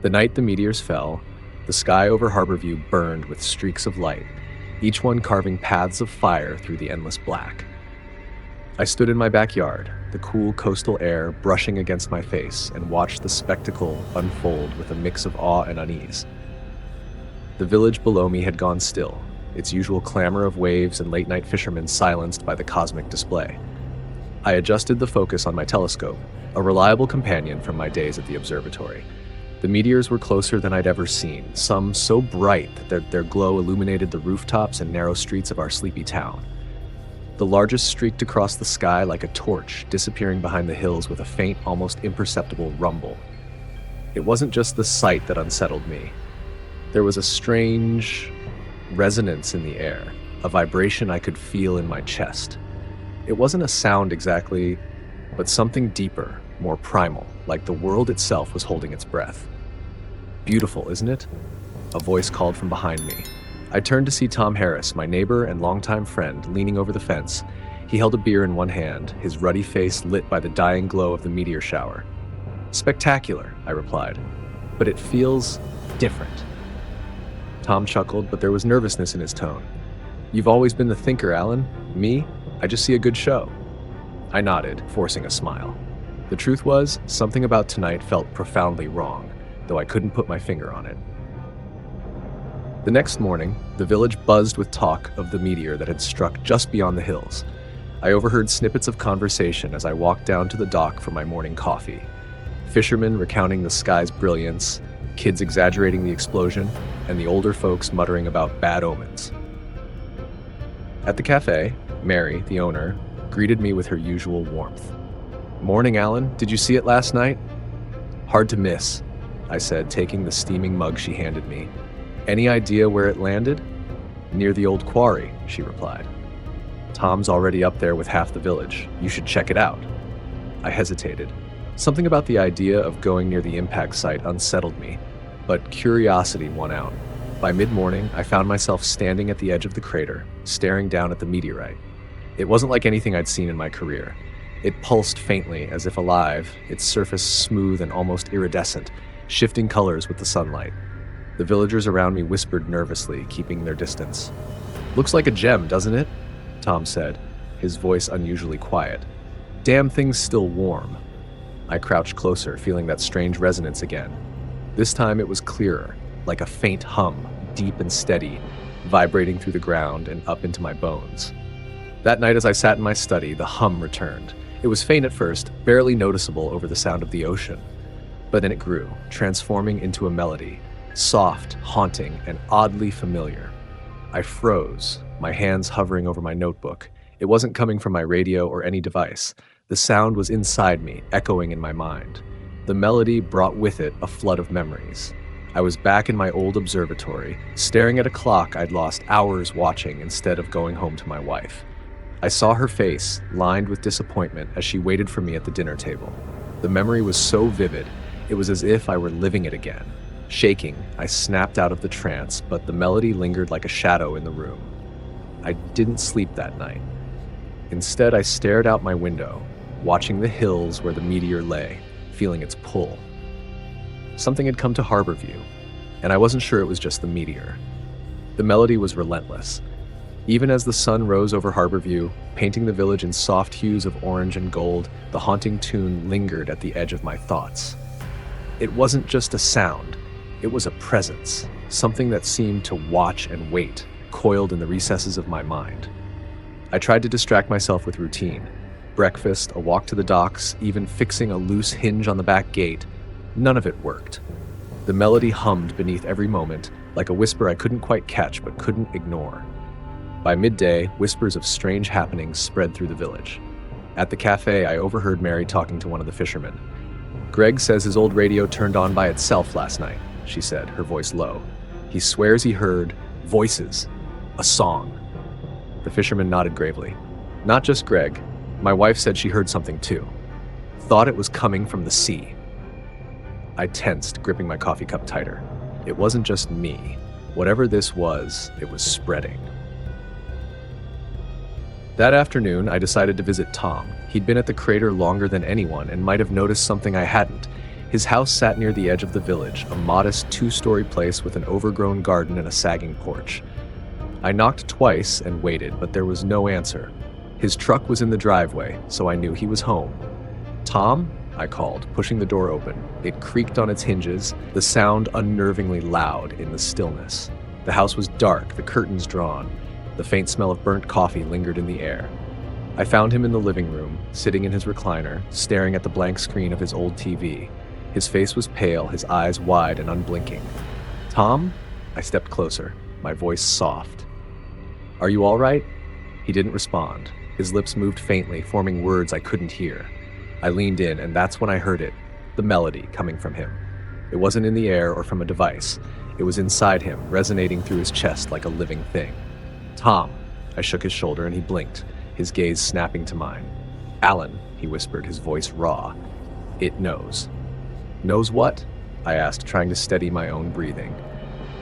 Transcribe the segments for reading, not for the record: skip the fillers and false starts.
The night the meteors fell, the sky over Harborview burned with streaks of light, each one carving paths of fire through the endless black. I stood in my backyard, the cool coastal air brushing against my face, and watched the spectacle unfold with a mix of awe and unease. The village below me had gone still, its usual clamor of waves and late-night fishermen silenced by the cosmic display. I adjusted the focus on my telescope, a reliable companion from my days at the observatory. The meteors were closer than I'd ever seen, some so bright that their glow illuminated the rooftops and narrow streets of our sleepy town. The largest streaked across the sky like a torch, disappearing behind the hills with a faint, almost imperceptible rumble. It wasn't just the sight that unsettled me. There was a strange resonance in the air, a vibration I could feel in my chest. It wasn't a sound exactly, but something deeper, more primal, like the world itself was holding its breath. "Beautiful, isn't it?" A voice called from behind me. I turned to see Tom Harris, my neighbor and longtime friend, leaning over the fence. He held a beer in one hand, his ruddy face lit by the dying glow of the meteor shower. "Spectacular," I replied, "but it feels different." Tom chuckled, but there was nervousness in his tone. "You've always been the thinker, Alan. Me? I just see a good show." I nodded, forcing a smile. The truth was, something about tonight felt profoundly wrong, though I couldn't put my finger on it. The next morning, the village buzzed with talk of the meteor that had struck just beyond the hills. I overheard snippets of conversation as I walked down to the dock for my morning coffee. Fishermen recounting the sky's brilliance, kids exaggerating the explosion, and the older folks muttering about bad omens. At the cafe, Mary, the owner, greeted me with her usual warmth. "Morning, Alan. Did you see it last night?" "Hard to miss," I said, taking the steaming mug she handed me. "Any idea where it landed?" "Near the old quarry," she replied. "Tom's already up there with half the village. You should check it out." I hesitated. Something about the idea of going near the impact site unsettled me, but curiosity won out. By mid-morning, I found myself standing at the edge of the crater, staring down at the meteorite. It wasn't like anything I'd seen in my career. It pulsed faintly, as if alive, its surface smooth and almost iridescent, shifting colors with the sunlight. The villagers around me whispered nervously, keeping their distance. "Looks like a gem, doesn't it?" Tom said, his voice unusually quiet. "Damn thing's still warm." I crouched closer, feeling that strange resonance again. This time it was clearer, like a faint hum, deep and steady, vibrating through the ground and up into my bones. That night as I sat in my study, the hum returned. It was faint at first, barely noticeable over the sound of the ocean. But then it grew, transforming into a melody, soft, haunting, and oddly familiar. I froze, my hands hovering over my notebook. It wasn't coming from my radio or any device. The sound was inside me, echoing in my mind. The melody brought with it a flood of memories. I was back in my old observatory, staring at a clock I'd lost hours watching instead of going home to my wife. I saw her face, lined with disappointment, as she waited for me at the dinner table. The memory was so vivid, it was as if I were living it again. Shaking, I snapped out of the trance, but the melody lingered like a shadow in the room. I didn't sleep that night. Instead, I stared out my window, watching the hills where the meteor lay, feeling its pull. Something had come to Harborview, and I wasn't sure it was just the meteor. The melody was relentless. Even as the sun rose over Harborview, painting the village in soft hues of orange and gold, the haunting tune lingered at the edge of my thoughts. It wasn't just a sound, it was a presence, something that seemed to watch and wait, coiled in the recesses of my mind. I tried to distract myself with routine. Breakfast, a walk to the docks, even fixing a loose hinge on the back gate. None of it worked. The melody hummed beneath every moment, like a whisper I couldn't quite catch but couldn't ignore. By midday, whispers of strange happenings spread through the village. At the cafe, I overheard Mary talking to one of the fishermen. "Greg says his old radio turned on by itself last night," she said, her voice low. "He swears he heard voices, a song." The fisherman nodded gravely. "Not just Greg. My wife said she heard something too. Thought it was coming from the sea." I tensed, gripping my coffee cup tighter. It wasn't just me. Whatever this was, it was spreading. That afternoon, I decided to visit Tom. He'd been at the crater longer than anyone and might have noticed something I hadn't. His house sat near the edge of the village, a modest two-story place with an overgrown garden and a sagging porch. I knocked twice and waited, but there was no answer. His truck was in the driveway, so I knew he was home. "Tom?" I called, pushing the door open. It creaked on its hinges, the sound unnervingly loud in the stillness. The house was dark, the curtains drawn. The faint smell of burnt coffee lingered in the air. I found him in the living room, sitting in his recliner, staring at the blank screen of his old TV. His face was pale, his eyes wide and unblinking. "Tom?" I stepped closer, my voice soft. "Are you all right?" He didn't respond. His lips moved faintly, forming words I couldn't hear. I leaned in, and that's when I heard it, the melody coming from him. It wasn't in the air or from a device. It was inside him, resonating through his chest like a living thing. "Tom." I shook his shoulder and he blinked, his gaze snapping to mine. "Alan," he whispered, his voice raw. "It knows." "Knows what?" I asked, trying to steady my own breathing.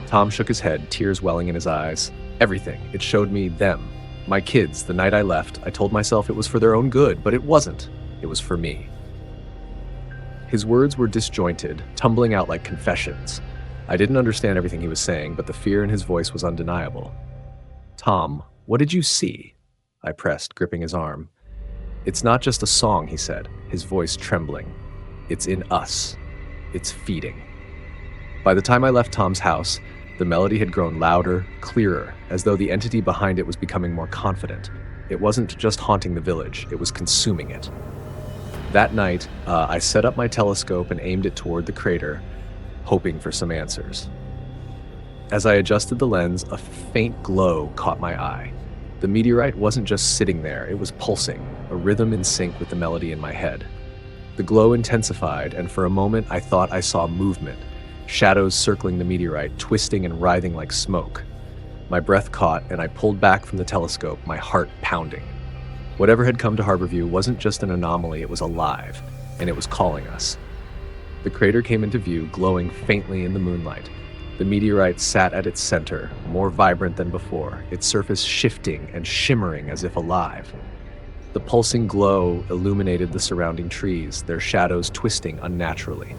Tom shook his head, tears welling in his eyes. "Everything. It showed me them. My kids, the night I left. I told myself it was for their own good, but it wasn't. It was for me." His words were disjointed, tumbling out like confessions. I didn't understand everything he was saying, but the fear in his voice was undeniable. "Tom, what did you see?" I pressed, gripping his arm. "It's not just a song," he said, his voice trembling. "It's in us. It's feeding." By the time I left Tom's house, the melody had grown louder, clearer, as though the entity behind it was becoming more confident. It wasn't just haunting the village, it was consuming it. That night, I set up my telescope and aimed it toward the crater, hoping for some answers. As I adjusted the lens, a faint glow caught my eye. The meteorite wasn't just sitting there, it was pulsing, a rhythm in sync with the melody in my head. The glow intensified, and for a moment I thought I saw movement, shadows circling the meteorite, twisting and writhing like smoke. My breath caught, and I pulled back from the telescope, my heart pounding. Whatever had come to Harborview wasn't just an anomaly, it was alive, and it was calling us. The crater came into view, glowing faintly in the moonlight. The meteorite sat at its center, more vibrant than before, its surface shifting and shimmering as if alive. The pulsing glow illuminated the surrounding trees, their shadows twisting unnaturally.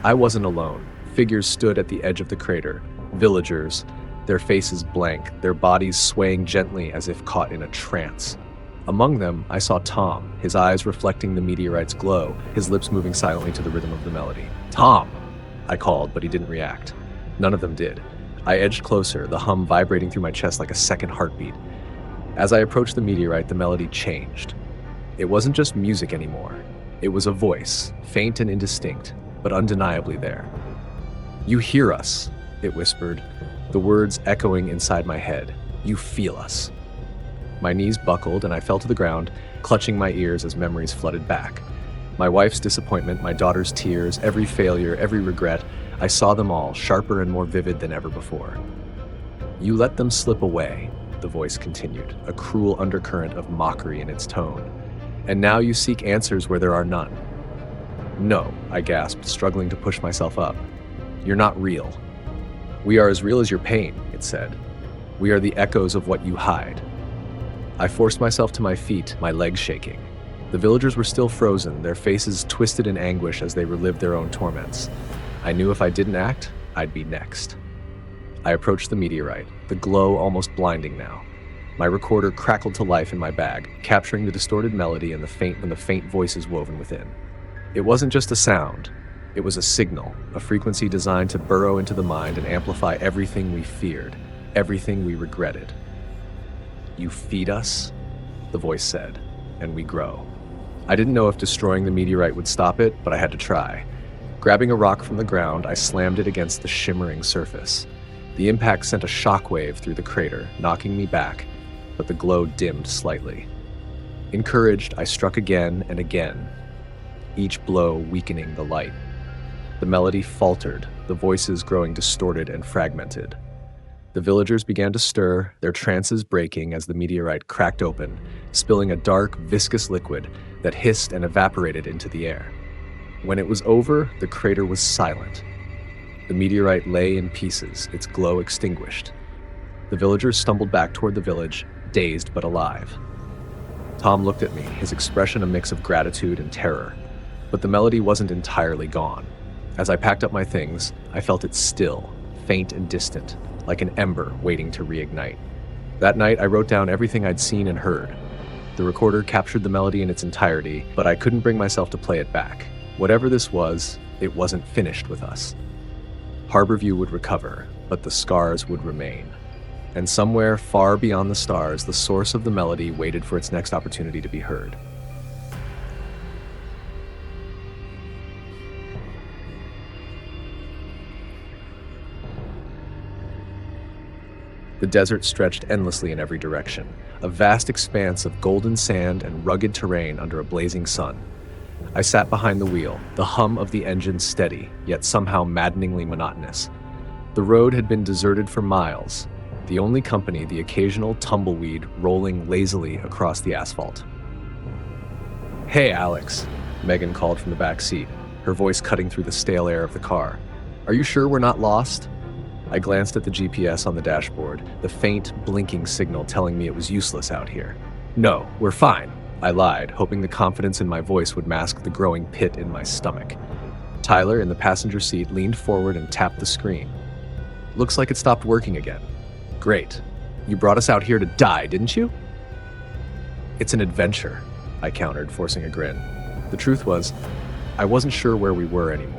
I wasn't alone. Figures stood at the edge of the crater, villagers, their faces blank, their bodies swaying gently as if caught in a trance. Among them, I saw Tom, his eyes reflecting the meteorite's glow, his lips moving silently to the rhythm of the melody. "Tom!" I called, but he didn't react. None of them did. I edged closer, the hum vibrating through my chest like a second heartbeat. As I approached the meteorite, the melody changed. It wasn't just music anymore. It was a voice, faint and indistinct, but undeniably there. "You hear us," it whispered, the words echoing inside my head. "You feel us." My knees buckled and I fell to the ground, clutching my ears as memories flooded back. My wife's disappointment, my daughter's tears, every failure, every regret, I saw them all, sharper and more vivid than ever before. "You let them slip away," the voice continued, a cruel undercurrent of mockery in its tone. "And now you seek answers where there are none." "No," I gasped, struggling to push myself up. "You're not real." "We are as real as your pain," it said. "We are the echoes of what you hide." I forced myself to my feet, my legs shaking. The villagers were still frozen, their faces twisted in anguish as they relived their own torments. I knew if I didn't act, I'd be next. I approached the meteorite, the glow almost blinding now. My recorder crackled to life in my bag, capturing the distorted melody and the faint voices woven within. It wasn't just a sound. It was a signal, a frequency designed to burrow into the mind and amplify everything we feared, everything we regretted. "You feed us," the voice said, "and we grow." I didn't know if destroying the meteorite would stop it, but I had to try. Grabbing a rock from the ground, I slammed it against the shimmering surface. The impact sent a shockwave through the crater, knocking me back, but the glow dimmed slightly. Encouraged, I struck again and again, each blow weakening the light. The melody faltered, the voices growing distorted and fragmented. The villagers began to stir, their trances breaking as the meteorite cracked open, spilling a dark, viscous liquid that hissed and evaporated into the air. When it was over, the crater was silent. The meteorite lay in pieces, its glow extinguished. The villagers stumbled back toward the village, dazed but alive. Tom looked at me, his expression a mix of gratitude and terror. But the melody wasn't entirely gone. As I packed up my things, I felt it still, faint and distant, like an ember waiting to reignite. That night, I wrote down everything I'd seen and heard. The recorder captured the melody in its entirety, but I couldn't bring myself to play it back. Whatever this was, it wasn't finished with us. Harborview would recover, but the scars would remain. And somewhere far beyond the stars, the source of the melody waited for its next opportunity to be heard. The desert stretched endlessly in every direction, a vast expanse of golden sand and rugged terrain under a blazing sun. I sat behind the wheel, the hum of the engine steady, yet somehow maddeningly monotonous. The road had been deserted for miles, the only company the occasional tumbleweed rolling lazily across the asphalt. "Hey, Alex," Megan called from the back seat, her voice cutting through the stale air of the car. "Are you sure we're not lost?" I glanced at the GPS on the dashboard, the faint, blinking signal telling me it was useless out here. "No, we're fine," I lied, hoping the confidence in my voice would mask the growing pit in my stomach. Tyler, in the passenger seat, leaned forward and tapped the screen. "Looks like it stopped working again." "Great. You brought us out here to die, didn't you?" "It's an adventure," I countered, forcing a grin. The truth was, I wasn't sure where we were anymore.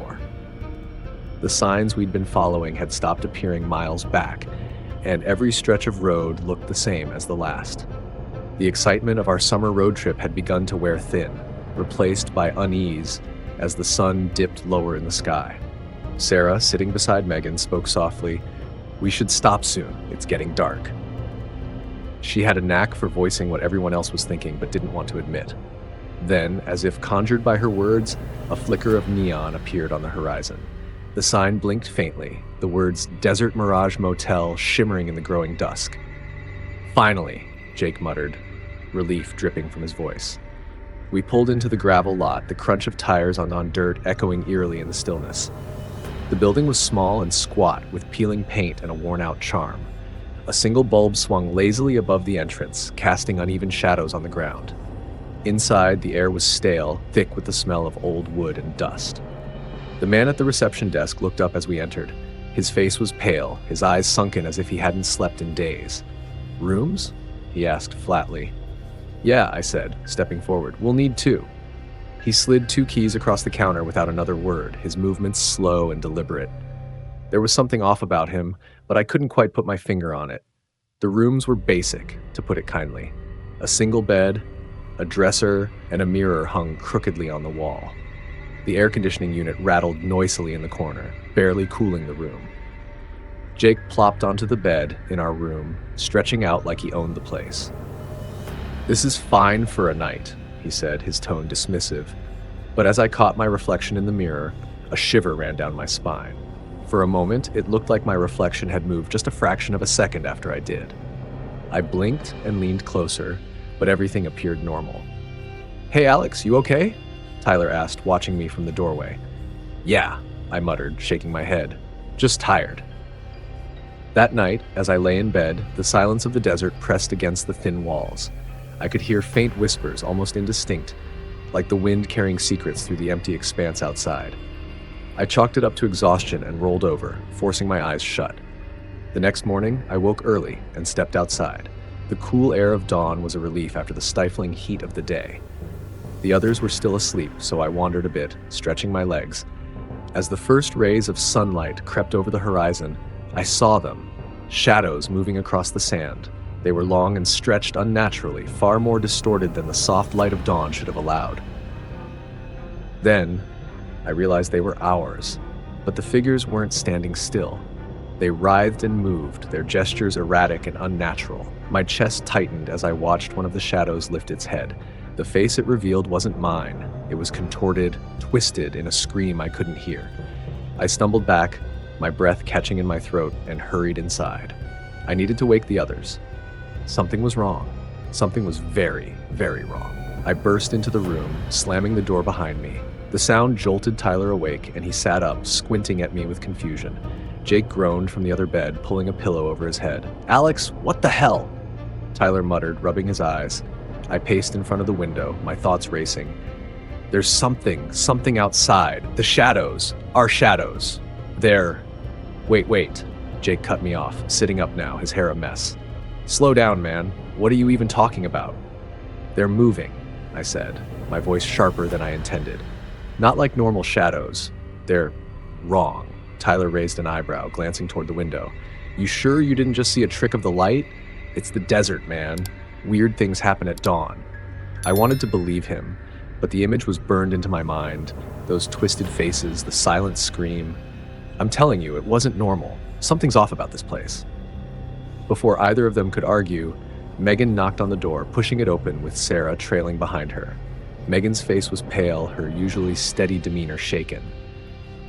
The signs we'd been following had stopped appearing miles back, and every stretch of road looked the same as the last. The excitement of our summer road trip had begun to wear thin, replaced by unease as the sun dipped lower in the sky. Sarah, sitting beside Megan, spoke softly, "We should stop soon. It's getting dark." She had a knack for voicing what everyone else was thinking but didn't want to admit. Then, as if conjured by her words, a flicker of neon appeared on the horizon. The sign blinked faintly, the words Desert Mirage Motel shimmering in the growing dusk. "Finally," Jake muttered, relief dripping from his voice. We pulled into the gravel lot, the crunch of tires on dirt echoing eerily in the stillness. The building was small and squat, with peeling paint and a worn-out charm. A single bulb swung lazily above the entrance, casting uneven shadows on the ground. Inside, the air was stale, thick with the smell of old wood and dust. The man at the reception desk looked up as we entered. His face was pale, his eyes sunken as if he hadn't slept in days. "Rooms?" he asked flatly. "Yeah," I said, stepping forward. "We'll need 2. He slid 2 keys across the counter without another word, his movements slow and deliberate. There was something off about him, but I couldn't quite put my finger on it. The rooms were basic, to put it kindly. A single bed, a dresser, and a mirror hung crookedly on the wall. The air conditioning unit rattled noisily in the corner, barely cooling the room. Jake plopped onto the bed in our room, stretching out like he owned the place. "This is fine for a night," he said, his tone dismissive. But as I caught my reflection in the mirror, a shiver ran down my spine. For a moment, it looked like my reflection had moved just a fraction of a second after I did. I blinked and leaned closer, but everything appeared normal. "Hey, Alex, you okay?" Tyler asked, watching me from the doorway. "Yeah," I muttered, shaking my head. "Just tired." That night, as I lay in bed, the silence of the desert pressed against the thin walls. I could hear faint whispers, almost indistinct, like the wind carrying secrets through the empty expanse outside. I chalked it up to exhaustion and rolled over, forcing my eyes shut. The next morning, I woke early and stepped outside. The cool air of dawn was a relief after the stifling heat of the day. The others were still asleep, so I wandered a bit, stretching my legs. As the first rays of sunlight crept over the horizon, I saw them, shadows moving across the sand. They were long and stretched unnaturally, far more distorted than the soft light of dawn should have allowed. Then, I realized they were ours, but the figures weren't standing still. They writhed and moved, their gestures erratic and unnatural. My chest tightened as I watched one of the shadows lift its head. The face it revealed wasn't mine. It was contorted, twisted in a scream I couldn't hear. I stumbled back, my breath catching in my throat, and hurried inside. I needed to wake the others. Something was wrong. Something was very, very wrong. I burst into the room, slamming the door behind me. The sound jolted Tyler awake, and he sat up, squinting at me with confusion. Jake groaned from the other bed, pulling a pillow over his head. "Alex, what the hell?" Tyler muttered, rubbing his eyes. I paced in front of the window, my thoughts racing. There's something outside. The shadows. Our shadows. They're... Wait. Jake cut me off, sitting up now, his hair a mess. Slow down, man. What are you even talking about? They're moving, I said, my voice sharper than I intended. Not like normal shadows. They're wrong. Tyler raised an eyebrow, glancing toward the window. You sure you didn't just see a trick of the light? It's the desert, man. Weird things happen at dawn. I wanted to believe him, but the image was burned into my mind. Those twisted faces, the silent scream. I'm telling you, it wasn't normal. Something's off about this place. Before either of them could argue, Megan knocked on the door, pushing it open with Sarah trailing behind her. Megan's face was pale, her usually steady demeanor shaken.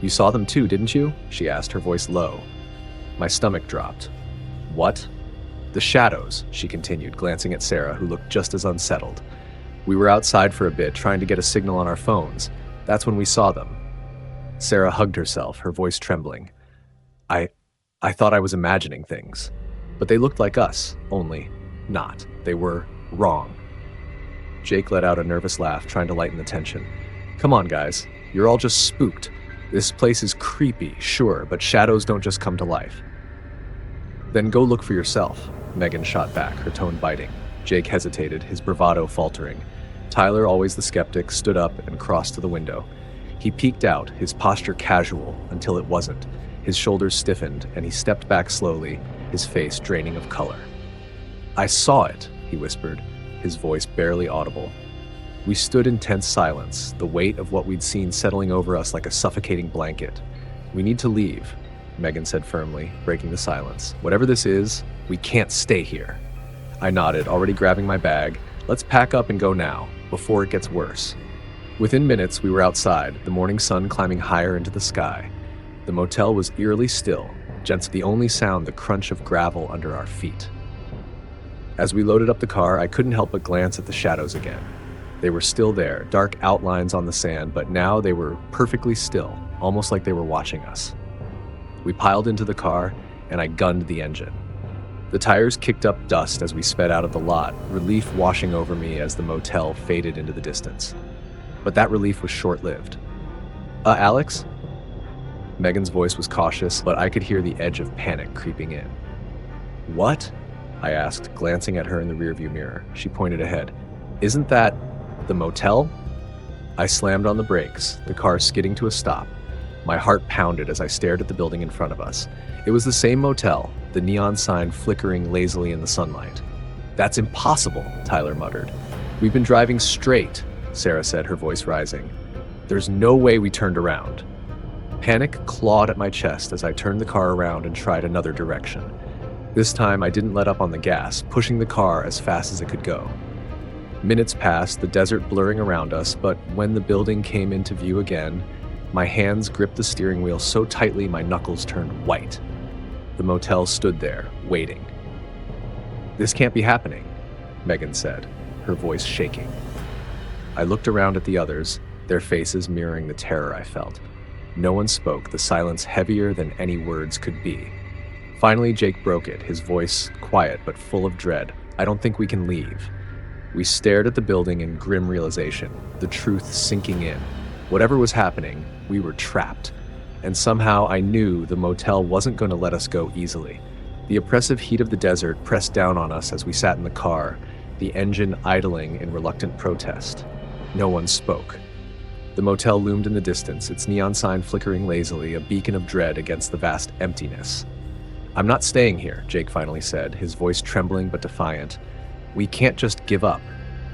You saw them too, didn't you? She asked, her voice low. My stomach dropped. What? The shadows, she continued, glancing at Sarah, who looked just as unsettled. We were outside for a bit, trying to get a signal on our phones. That's when we saw them. Sarah hugged herself, her voice trembling. I thought I was imagining things. But they looked like us, only not. They were wrong. Jake let out a nervous laugh, trying to lighten the tension. Come on, guys. You're all just spooked. This place is creepy, sure, but shadows don't just come to life. Then go look for yourself, Megan shot back, her tone biting. Jake hesitated, his bravado faltering. Tyler, always the skeptic, stood up and crossed to the window. He peeked out, his posture casual, until it wasn't. His shoulders stiffened, and he stepped back slowly, his face draining of color. I saw it, he whispered, his voice barely audible. We stood in tense silence, the weight of what we'd seen settling over us like a suffocating blanket. We need to leave, Megan said firmly, breaking the silence. Whatever this is, we can't stay here. I nodded, already grabbing my bag. Let's pack up and go now, before it gets worse. Within minutes, we were outside, the morning sun climbing higher into the sky. The motel was eerily still, just the only sound the crunch of gravel under our feet. As we loaded up the car, I couldn't help but glance at the shadows again. They were still there, dark outlines on the sand, but now they were perfectly still, almost like they were watching us. We piled into the car, and I gunned the engine. The tires kicked up dust as we sped out of the lot, relief washing over me as the motel faded into the distance. But that relief was short-lived. Alex? Megan's voice was cautious, but I could hear the edge of panic creeping in. What? I asked, glancing at her in the rearview mirror. She pointed ahead. Isn't that the motel? I slammed on the brakes, the car skidding to a stop. My heart pounded as I stared at the building in front of us. It was the same motel, the neon sign flickering lazily in the sunlight. That's impossible, Tyler muttered. We've been driving straight, Sarah said, her voice rising. There's no way we turned around. Panic clawed at my chest as I turned the car around and tried another direction. This time I didn't let up on the gas, pushing the car as fast as it could go. Minutes passed, the desert blurring around us, but when the building came into view again, my hands gripped the steering wheel so tightly my knuckles turned white. The motel stood there, waiting. This can't be happening, Megan said, her voice shaking. I looked around at the others, their faces mirroring the terror I felt. No one spoke, the silence heavier than any words could be. Finally, Jake broke it, his voice quiet but full of dread. I don't think we can leave. We stared at the building in grim realization, the truth sinking in. Whatever was happening, we were trapped. And somehow I knew the motel wasn't going to let us go easily. The oppressive heat of the desert pressed down on us as we sat in the car, the engine idling in reluctant protest. No one spoke. The motel loomed in the distance, its neon sign flickering lazily, a beacon of dread against the vast emptiness. I'm not staying here, Jake finally said, his voice trembling but defiant. We can't just give up.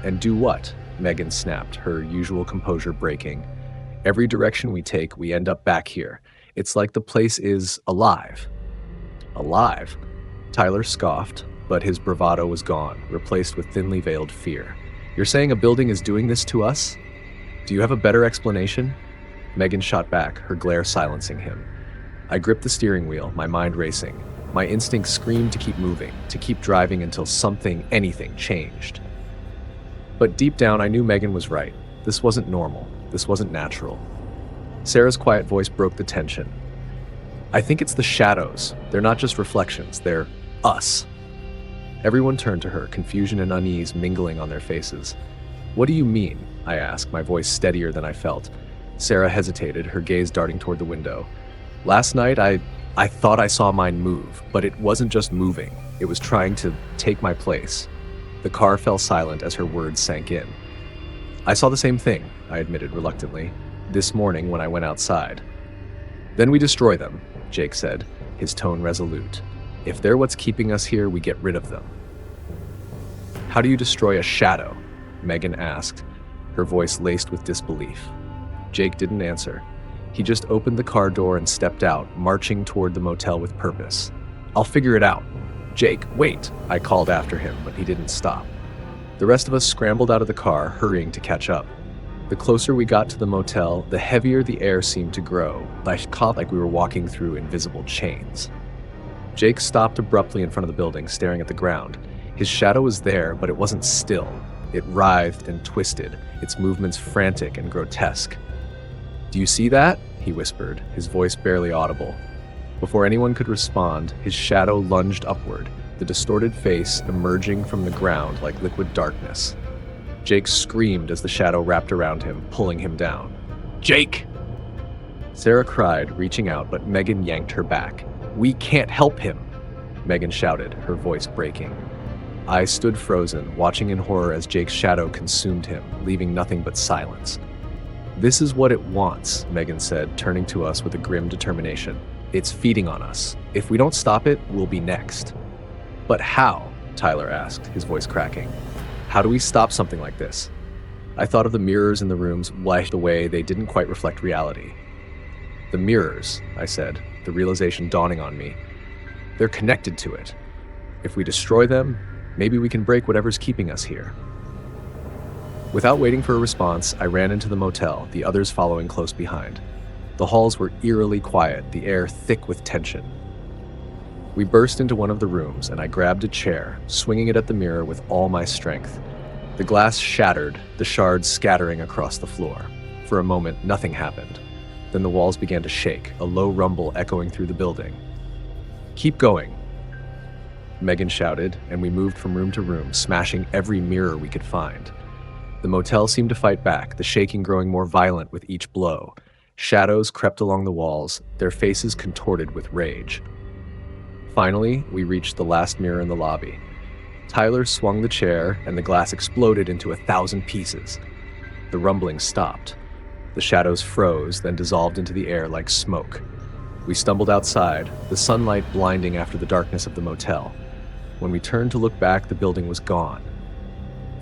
And do what? Megan snapped, her usual composure breaking. Every direction we take, we end up back here. It's like the place is alive. Alive? Tyler scoffed, but his bravado was gone, replaced with thinly veiled fear. You're saying a building is doing this to us? Do you have a better explanation? Megan shot back, her glare silencing him. I gripped the steering wheel, my mind racing. My instincts screamed to keep moving, to keep driving until something, anything, changed. But deep down, I knew Megan was right. This wasn't normal. This wasn't natural. Sarah's quiet voice broke the tension. I think it's the shadows. They're not just reflections. They're us. Everyone turned to her, confusion and unease mingling on their faces. What do you mean? I asked, my voice steadier than I felt. Sarah hesitated, her gaze darting toward the window. Last night, I thought I saw mine move, but it wasn't just moving. It was trying to take my place. The car fell silent as her words sank in. I saw the same thing, I admitted reluctantly, this morning when I went outside. Then we destroy them, Jake said, his tone resolute. If they're what's keeping us here, we get rid of them. How do you destroy a shadow? Megan asked, her voice laced with disbelief. Jake didn't answer. He just opened the car door and stepped out, marching toward the motel with purpose. I'll figure it out. Jake, wait, I called after him, but he didn't stop. The rest of us scrambled out of the car, hurrying to catch up. The closer we got to the motel, the heavier the air seemed to grow. I felt like we were walking through invisible chains. Jake stopped abruptly in front of the building, staring at the ground. His shadow was there, but it wasn't still. It writhed and twisted, its movements frantic and grotesque. Do you see that? He whispered, his voice barely audible. Before anyone could respond, his shadow lunged upward, the distorted face emerging from the ground like liquid darkness. Jake screamed as the shadow wrapped around him, pulling him down. Jake! Sarah cried, reaching out, but Megan yanked her back. We can't help him, Megan shouted, her voice breaking. I stood frozen, watching in horror as Jake's shadow consumed him, leaving nothing but silence. This is what it wants, Megan said, turning to us with a grim determination. It's feeding on us. If we don't stop it, we'll be next. But how? Tyler asked, his voice cracking. How do we stop something like this? I thought of the mirrors in the rooms washed away they didn't quite reflect reality. The mirrors, I said, the realization dawning on me. They're connected to it. If we destroy them, maybe we can break whatever's keeping us here. Without waiting for a response, I ran into the motel, the others following close behind. The halls were eerily quiet, the air thick with tension. We burst into one of the rooms, and I grabbed a chair, swinging it at the mirror with all my strength. The glass shattered, the shards scattering across the floor. For a moment, nothing happened. Then the walls began to shake, a low rumble echoing through the building. Keep going, Megan shouted, and we moved from room to room, smashing every mirror we could find. The motel seemed to fight back, the shaking growing more violent with each blow. Shadows crept along the walls, their faces contorted with rage. Finally, we reached the last mirror in the lobby. Tyler swung the chair, and the glass exploded into 1,000 pieces. The rumbling stopped. The shadows froze, then dissolved into the air like smoke. We stumbled outside, the sunlight blinding after the darkness of the motel. When we turned to look back, the building was gone.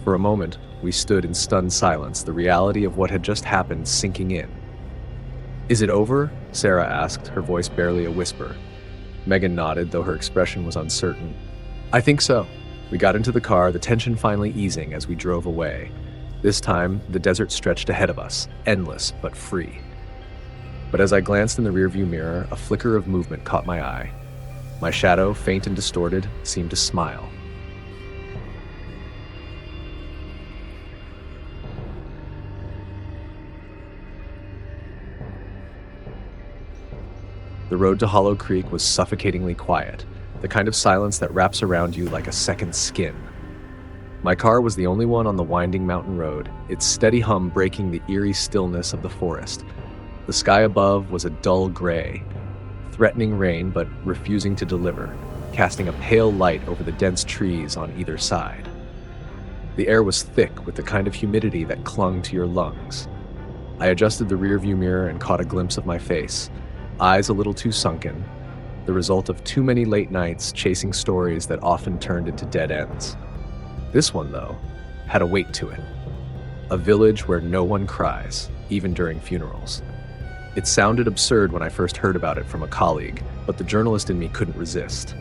For a moment, we stood in stunned silence, the reality of what had just happened sinking in. Is it over? Sarah asked, her voice barely a whisper. Megan nodded, though her expression was uncertain. I think so. We got into the car, the tension finally easing as we drove away. This time, the desert stretched ahead of us, endless but free. But as I glanced in the rearview mirror, a flicker of movement caught my eye. My shadow, faint and distorted, seemed to smile. The road to Hollow Creek was suffocatingly quiet, the kind of silence that wraps around you like a second skin. My car was the only one on the winding mountain road, its steady hum breaking the eerie stillness of the forest. The sky above was a dull gray, threatening rain but refusing to deliver, casting a pale light over the dense trees on either side. The air was thick with the kind of humidity that clung to your lungs. I adjusted the rearview mirror and caught a glimpse of my face, eyes a little too sunken, the result of too many late nights chasing stories that often turned into dead ends. This one, though, had a weight to it. A village where no one cries, even during funerals. It sounded absurd when I first heard about it from a colleague, but the journalist in me couldn't resist.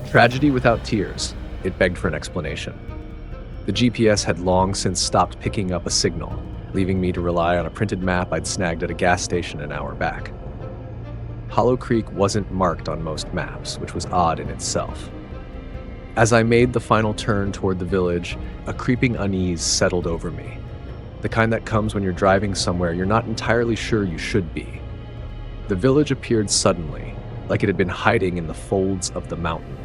Tragedy without tears, it begged for an explanation. The GPS had long since stopped picking up a signal, leaving me to rely on a printed map I'd snagged at a gas station an hour back. Hollow Creek wasn't marked on most maps, which was odd in itself. As I made the final turn toward the village, a creeping unease settled over me. The kind that comes when you're driving somewhere you're not entirely sure you should be. The village appeared suddenly, like it had been hiding in the folds of the mountain.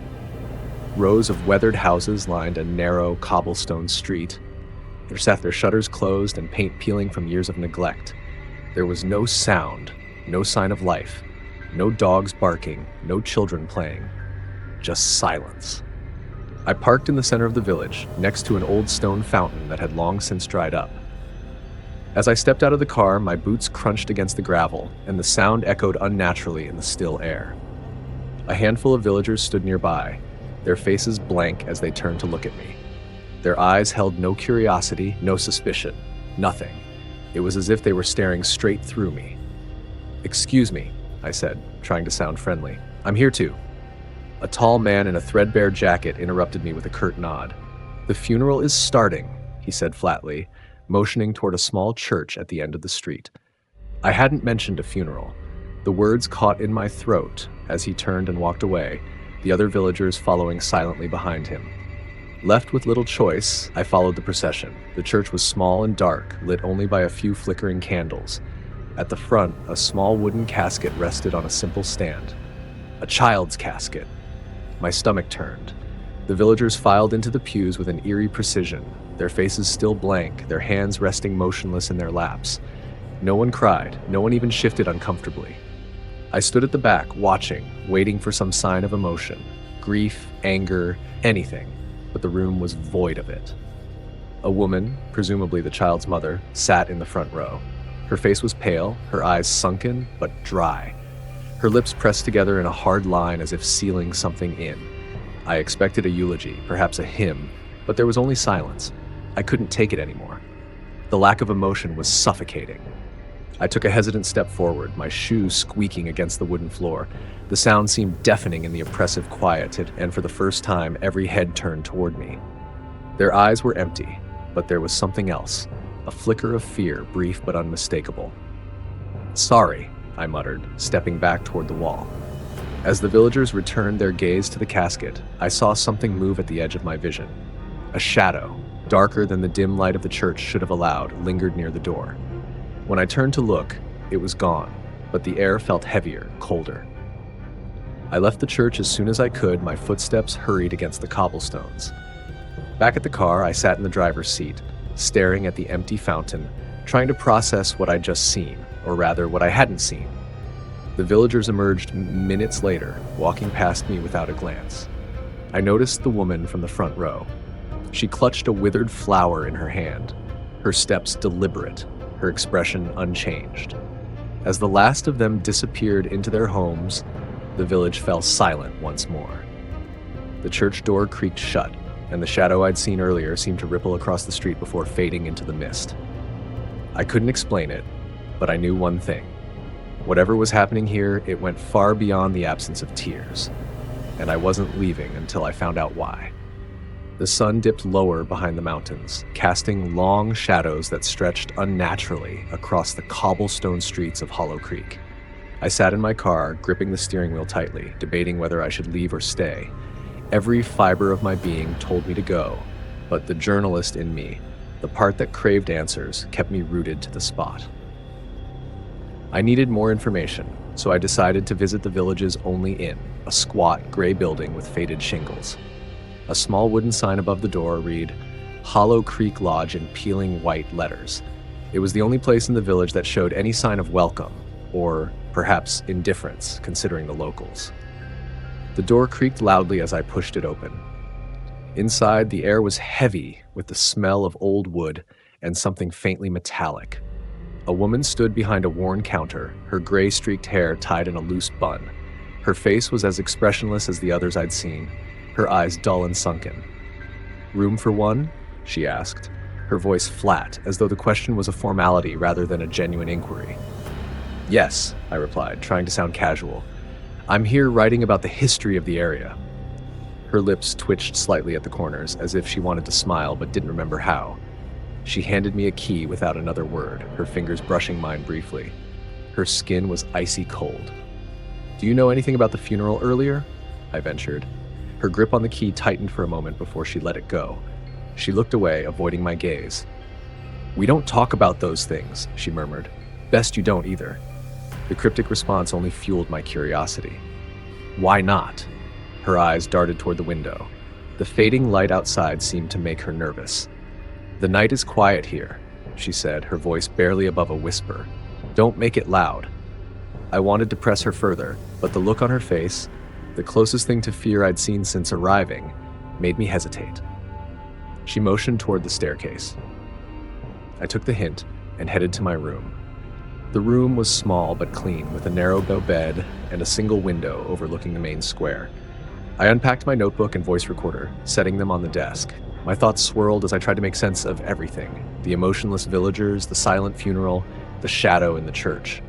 Rows of weathered houses lined a narrow cobblestone street, Their shutters closed and paint peeling from years of neglect. There was no sound, no sign of life, no dogs barking, no children playing, just silence. I parked in the center of the village, next to an old stone fountain that had long since dried up. As I stepped out of the car, my boots crunched against the gravel, and the sound echoed unnaturally in the still air. A handful of villagers stood nearby, their faces blank as they turned to look at me. Their eyes held no curiosity, no suspicion, nothing. It was as if they were staring straight through me. "Excuse me," I said, trying to sound friendly. "I'm here too." A tall man in a threadbare jacket interrupted me with a curt nod. "The funeral is starting," he said flatly, motioning toward a small church at the end of the street. I hadn't mentioned a funeral. The words caught in my throat as he turned and walked away, the other villagers following silently behind him. Left with little choice, I followed the procession. The church was small and dark, lit only by a few flickering candles. At the front, a small wooden casket rested on a simple stand. A child's casket. My stomach turned. The villagers filed into the pews with an eerie precision, their faces still blank, their hands resting motionless in their laps. No one cried, no one even shifted uncomfortably. I stood at the back, watching, waiting for some sign of emotion, grief, anger, anything, but the room was void of it. A woman, presumably the child's mother, sat in the front row. Her face was pale, her eyes sunken, but dry. Her lips pressed together in a hard line as if sealing something in. I expected a eulogy, perhaps a hymn, but there was only silence. I couldn't take it anymore. The lack of emotion was suffocating. I took a hesitant step forward, my shoes squeaking against the wooden floor. The sound seemed deafening in the oppressive quiet, and for the first time, every head turned toward me. Their eyes were empty, but there was something else, a flicker of fear, brief but unmistakable. "Sorry," I muttered, stepping back toward the wall. As the villagers returned their gaze to the casket, I saw something move at the edge of my vision. A shadow, darker than the dim light of the church should have allowed, lingered near the door. When I turned to look, it was gone, but the air felt heavier, colder. I left the church as soon as I could, my footsteps hurried against the cobblestones. Back at the car, I sat in the driver's seat, staring at the empty fountain, trying to process what I'd just seen, or rather, what I hadn't seen. The villagers emerged minutes later, walking past me without a glance. I noticed the woman from the front row. She clutched a withered flower in her hand, her steps deliberate, her expression unchanged. As the last of them disappeared into their homes, the village fell silent once more. The church door creaked shut, and the shadow I'd seen earlier seemed to ripple across the street before fading into the mist. I couldn't explain it, but I knew one thing. Whatever was happening here, it went far beyond the absence of tears, and I wasn't leaving until I found out why. The sun dipped lower behind the mountains, casting long shadows that stretched unnaturally across the cobblestone streets of Hollow Creek. I sat in my car, gripping the steering wheel tightly, debating whether I should leave or stay. Every fiber of my being told me to go, but the journalist in me, the part that craved answers, kept me rooted to the spot. I needed more information, so I decided to visit the village's only inn, a squat, gray building with faded shingles. A small wooden sign above the door read, Hollow Creek Lodge in peeling white letters. It was the only place in the village that showed any sign of welcome, or perhaps indifference, considering the locals. The door creaked loudly as I pushed it open. Inside, the air was heavy with the smell of old wood and something faintly metallic. A woman stood behind a worn counter, her gray-streaked hair tied in a loose bun. Her face was as expressionless as the others I'd seen, her eyes dull and sunken. "Room for one?" she asked, her voice flat, as though the question was a formality rather than a genuine inquiry. "Yes," I replied, trying to sound casual. "I'm here writing about the history of the area." Her lips twitched slightly at the corners, as if she wanted to smile but didn't remember how. She handed me a key without another word, her fingers brushing mine briefly. Her skin was icy cold. "Do you know anything about the funeral earlier?" I ventured. Her grip on the key tightened for a moment before she let it go. She looked away, avoiding my gaze. "We don't talk about those things," she murmured. "Best you don't either." The cryptic response only fueled my curiosity. "Why not?" Her eyes darted toward the window. The fading light outside seemed to make her nervous. "The night is quiet here," she said, her voice barely above a whisper. "Don't make it loud." I wanted to press her further, but the look on her face, the closest thing to fear I'd seen since arriving, made me hesitate. She motioned toward the staircase. I took the hint and headed to my room. The room was small but clean, with a narrow bed and a single window overlooking the main square. I unpacked my notebook and voice recorder, setting them on the desk. My thoughts swirled as I tried to make sense of everything: the emotionless villagers, the silent funeral, the shadow in the church.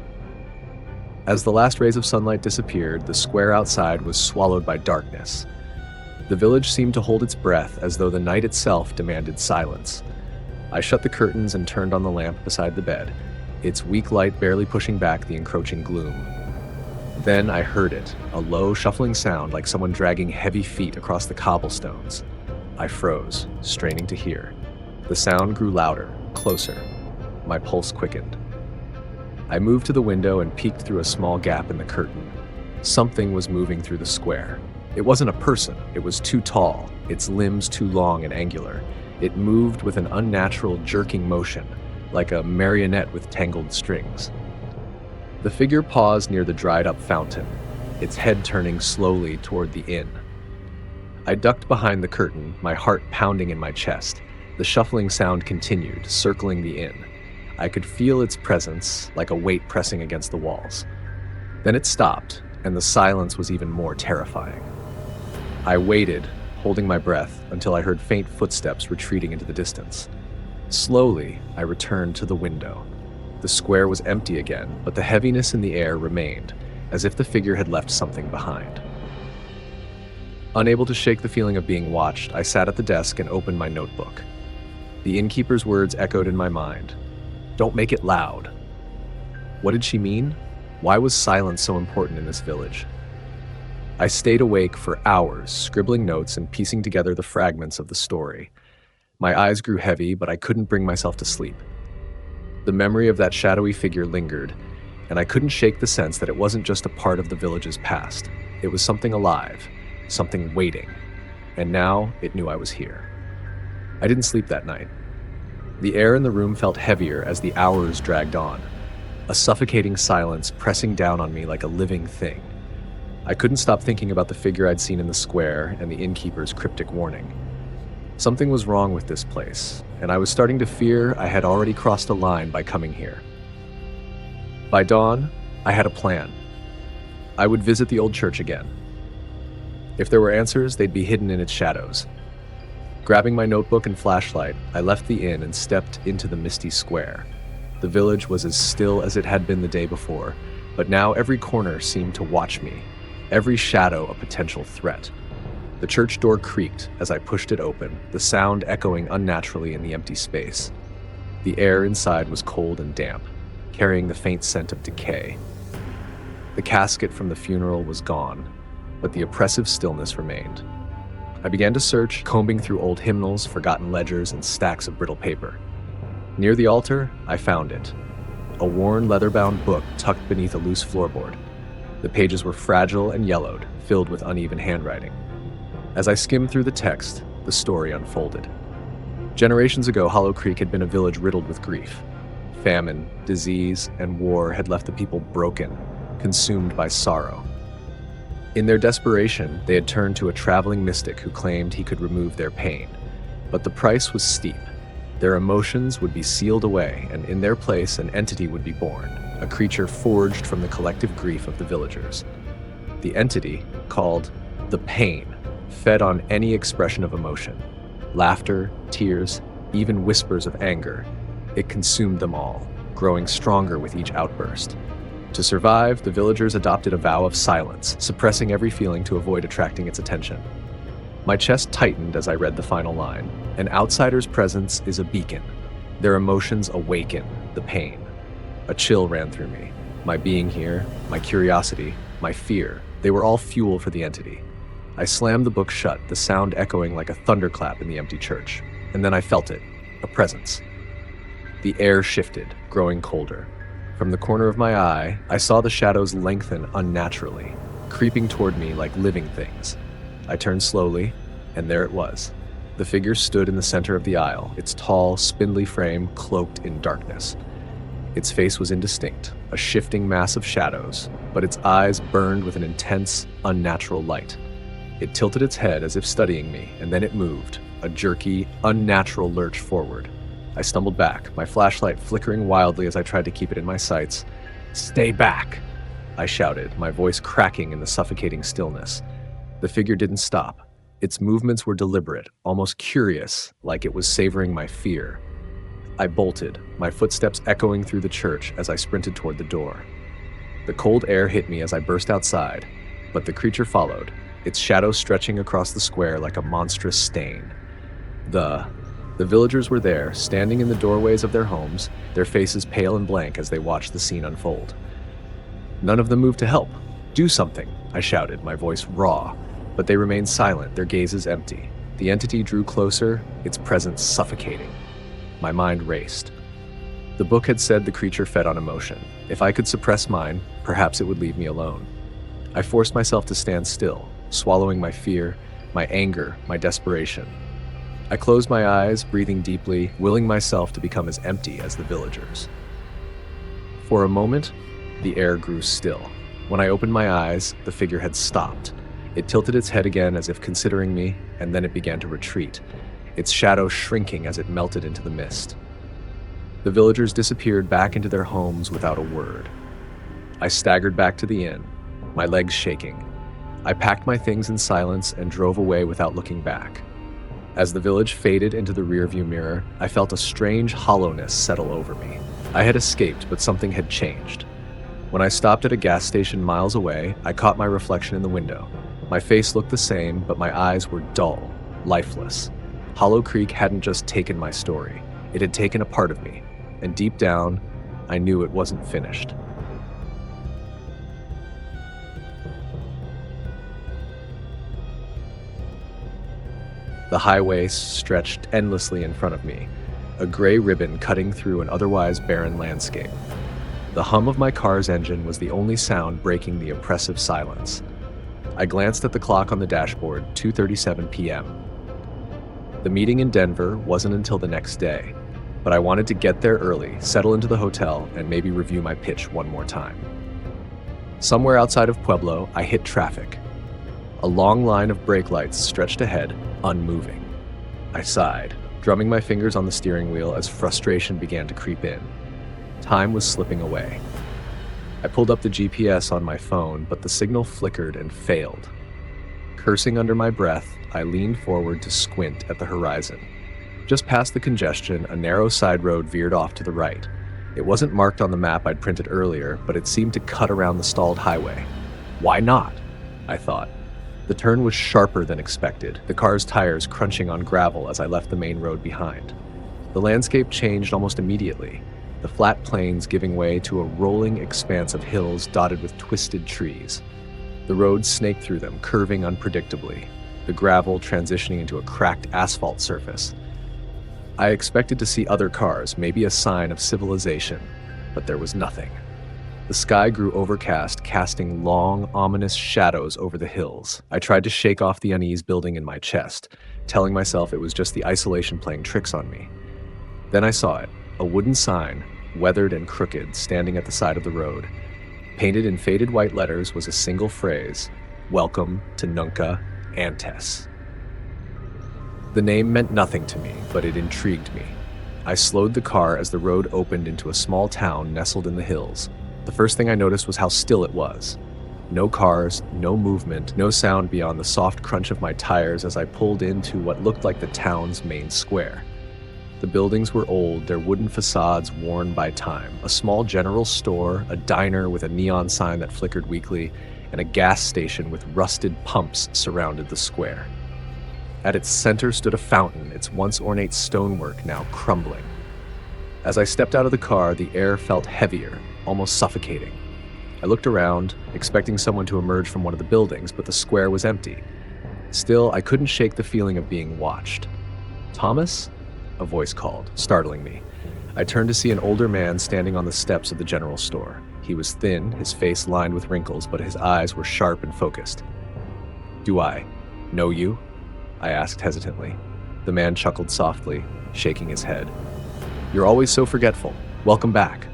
As the last rays of sunlight disappeared, the square outside was swallowed by darkness. The village seemed to hold its breath, as though the night itself demanded silence. I shut the curtains and turned on the lamp beside the bed, its weak light barely pushing back the encroaching gloom. Then I heard it, a low, shuffling sound like someone dragging heavy feet across the cobblestones. I froze, straining to hear. The sound grew louder, closer. My pulse quickened. I moved to the window and peeked through a small gap in the curtain. Something was moving through the square. It wasn't a person. It was too tall, its limbs too long and angular. It moved with an unnatural, jerking motion, like a marionette with tangled strings. The figure paused near the dried-up fountain, its head turning slowly toward the inn. I ducked behind the curtain, my heart pounding in my chest. The shuffling sound continued, circling the inn. I could feel its presence, like a weight pressing against the walls. Then it stopped, and the silence was even more terrifying. I waited, holding my breath, until I heard faint footsteps retreating into the distance. Slowly, I returned to the window. The square was empty again, but the heaviness in the air remained, as if the figure had left something behind. Unable to shake the feeling of being watched, I sat at the desk and opened my notebook. The innkeeper's words echoed in my mind. "Don't make it loud." What did she mean? Why was silence so important in this village? I stayed awake for hours, scribbling notes and piecing together the fragments of the story. My eyes grew heavy, but I couldn't bring myself to sleep. The memory of that shadowy figure lingered, and I couldn't shake the sense that it wasn't just a part of the village's past. It was something alive, something waiting, and now it knew I was here. I didn't sleep that night. The air in the room felt heavier as the hours dragged on, a suffocating silence pressing down on me like a living thing. I couldn't stop thinking about the figure I'd seen in the square and the innkeeper's cryptic warning. Something was wrong with this place, and I was starting to fear I had already crossed a line by coming here. By dawn, I had a plan. I would visit the old church again. If there were answers, they'd be hidden in its shadows. Grabbing my notebook and flashlight, I left the inn and stepped into the misty square. The village was as still as it had been the day before, but now every corner seemed to watch me, every shadow a potential threat. The church door creaked as I pushed it open, the sound echoing unnaturally in the empty space. The air inside was cold and damp, carrying the faint scent of decay. The casket from the funeral was gone, but the oppressive stillness remained. I began to search, combing through old hymnals, forgotten ledgers, and stacks of brittle paper. Near the altar, I found it. A worn, leather-bound book tucked beneath a loose floorboard. The pages were fragile and yellowed, filled with uneven handwriting. As I skimmed through the text, the story unfolded. Generations ago, Hollow Creek had been a village riddled with grief. Famine, disease, and war had left the people broken, consumed by sorrow. In their desperation, they had turned to a traveling mystic who claimed he could remove their pain. But the price was steep. Their emotions would be sealed away, and in their place an entity would be born, a creature forged from the collective grief of the villagers. The entity, called the Pain, fed on any expression of emotion. Laughter, tears, even whispers of anger. It consumed them all, growing stronger with each outburst. To survive, the villagers adopted a vow of silence, suppressing every feeling to avoid attracting its attention. My chest tightened as I read the final line. An outsider's presence is a beacon. Their emotions awaken the pain. A chill ran through me. My being here, my curiosity, my fear, they were all fuel for the entity. I slammed the book shut, the sound echoing like a thunderclap in the empty church. And then I felt it, a presence. The air shifted, growing colder. From the corner of my eye, I saw the shadows lengthen unnaturally, creeping toward me like living things. I turned slowly, and there it was. The figure stood in the center of the aisle, its tall, spindly frame cloaked in darkness. Its face was indistinct, a shifting mass of shadows, but its eyes burned with an intense, unnatural light. It tilted its head as if studying me, and then it moved, a jerky, unnatural lurch forward. I stumbled back, my flashlight flickering wildly as I tried to keep it in my sights. "Stay back!" I shouted, my voice cracking in the suffocating stillness. The figure didn't stop. Its movements were deliberate, almost curious, like it was savoring my fear. I bolted, my footsteps echoing through the church as I sprinted toward the door. The cold air hit me as I burst outside, but the creature followed, its shadow stretching across the square like a monstrous stain. The villagers were there, standing in the doorways of their homes, their faces pale and blank as they watched the scene unfold. None of them moved to help. "Do something," I shouted, my voice raw, but they remained silent, their gazes empty. The entity drew closer, its presence suffocating. My mind raced. The book had said the creature fed on emotion. If I could suppress mine, perhaps it would leave me alone. I forced myself to stand still, swallowing my fear, my anger, my desperation. I closed my eyes, breathing deeply, willing myself to become as empty as the villagers. For a moment, the air grew still. When I opened my eyes, the figure had stopped. It tilted its head again as if considering me, and then it began to retreat, its shadow shrinking as it melted into the mist. The villagers disappeared back into their homes without a word. I staggered back to the inn, my legs shaking. I packed my things in silence and drove away without looking back. As the village faded into the rearview mirror, I felt a strange hollowness settle over me. I had escaped, but something had changed. When I stopped at a gas station miles away, I caught my reflection in the window. My face looked the same, but my eyes were dull, lifeless. Hollow Creek hadn't just taken my story. It had taken a part of me, and deep down, I knew it wasn't finished. The highway stretched endlessly in front of me, a gray ribbon cutting through an otherwise barren landscape. The hum of my car's engine was the only sound breaking the oppressive silence. I glanced at the clock on the dashboard, 2:37 p.m. The meeting in Denver wasn't until the next day, but I wanted to get there early, settle into the hotel, and maybe review my pitch one more time. Somewhere outside of Pueblo, I hit traffic. A long line of brake lights stretched ahead, unmoving. I sighed, drumming my fingers on the steering wheel as frustration began to creep in. Time was slipping away. I pulled up the GPS on my phone, but the signal flickered and failed. Cursing under my breath, I leaned forward to squint at the horizon. Just past the congestion, a narrow side road veered off to the right. It wasn't marked on the map I'd printed earlier, but it seemed to cut around the stalled highway. Why not? I thought. The turn was sharper than expected, the car's tires crunching on gravel as I left the main road behind. The landscape changed almost immediately, the flat plains giving way to a rolling expanse of hills dotted with twisted trees. The road snaked through them, curving unpredictably, the gravel transitioning into a cracked asphalt surface. I expected to see other cars, maybe a sign of civilization, but there was nothing. The sky grew overcast, casting long, ominous shadows over the hills. I tried to shake off the unease building in my chest, telling myself it was just the isolation playing tricks on me. Then I saw it, a wooden sign, weathered and crooked, standing at the side of the road. Painted in faded white letters was a single phrase, "Welcome to Nunca Antes." The name meant nothing to me, but it intrigued me. I slowed the car as the road opened into a small town nestled in the hills. The first thing I noticed was how still it was. No cars, no movement, no sound beyond the soft crunch of my tires as I pulled into what looked like the town's main square. The buildings were old, their wooden facades worn by time. A small general store, a diner with a neon sign that flickered weakly, and a gas station with rusted pumps surrounded the square. At its center stood a fountain, its once ornate stonework now crumbling. As I stepped out of the car, the air felt heavier, almost suffocating. I looked around, expecting someone to emerge from one of the buildings, but the square was empty. Still, I couldn't shake the feeling of being watched. "Thomas?" a voice called, startling me. I turned to see an older man standing on the steps of the general store. He was thin, his face lined with wrinkles, but his eyes were sharp and focused. "Do I know you?" I asked hesitantly. The man chuckled softly, shaking his head. "You're always so forgetful. Welcome back."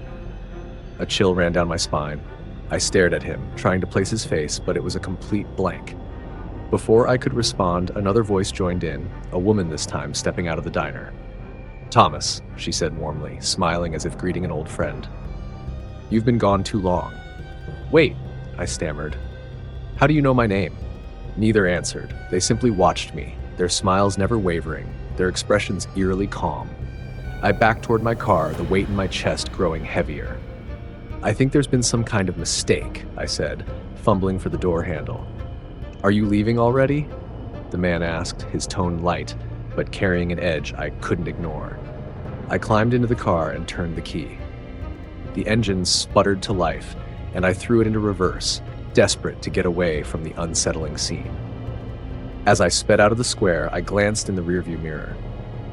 A chill ran down my spine. I stared at him, trying to place his face, but it was a complete blank. Before I could respond, another voice joined in, a woman this time stepping out of the diner. "Thomas," she said warmly, smiling as if greeting an old friend. "You've been gone too long." "Wait," I stammered. "How do you know my name?" Neither answered. They simply watched me, their smiles never wavering, their expressions eerily calm. I backed toward my car, the weight in my chest growing heavier. "I think there's been some kind of mistake," I said, fumbling for the door handle. "Are you leaving already?" the man asked, his tone light, but carrying an edge I couldn't ignore. I climbed into the car and turned the key. The engine sputtered to life, and I threw it into reverse, desperate to get away from the unsettling scene. As I sped out of the square, I glanced in the rearview mirror.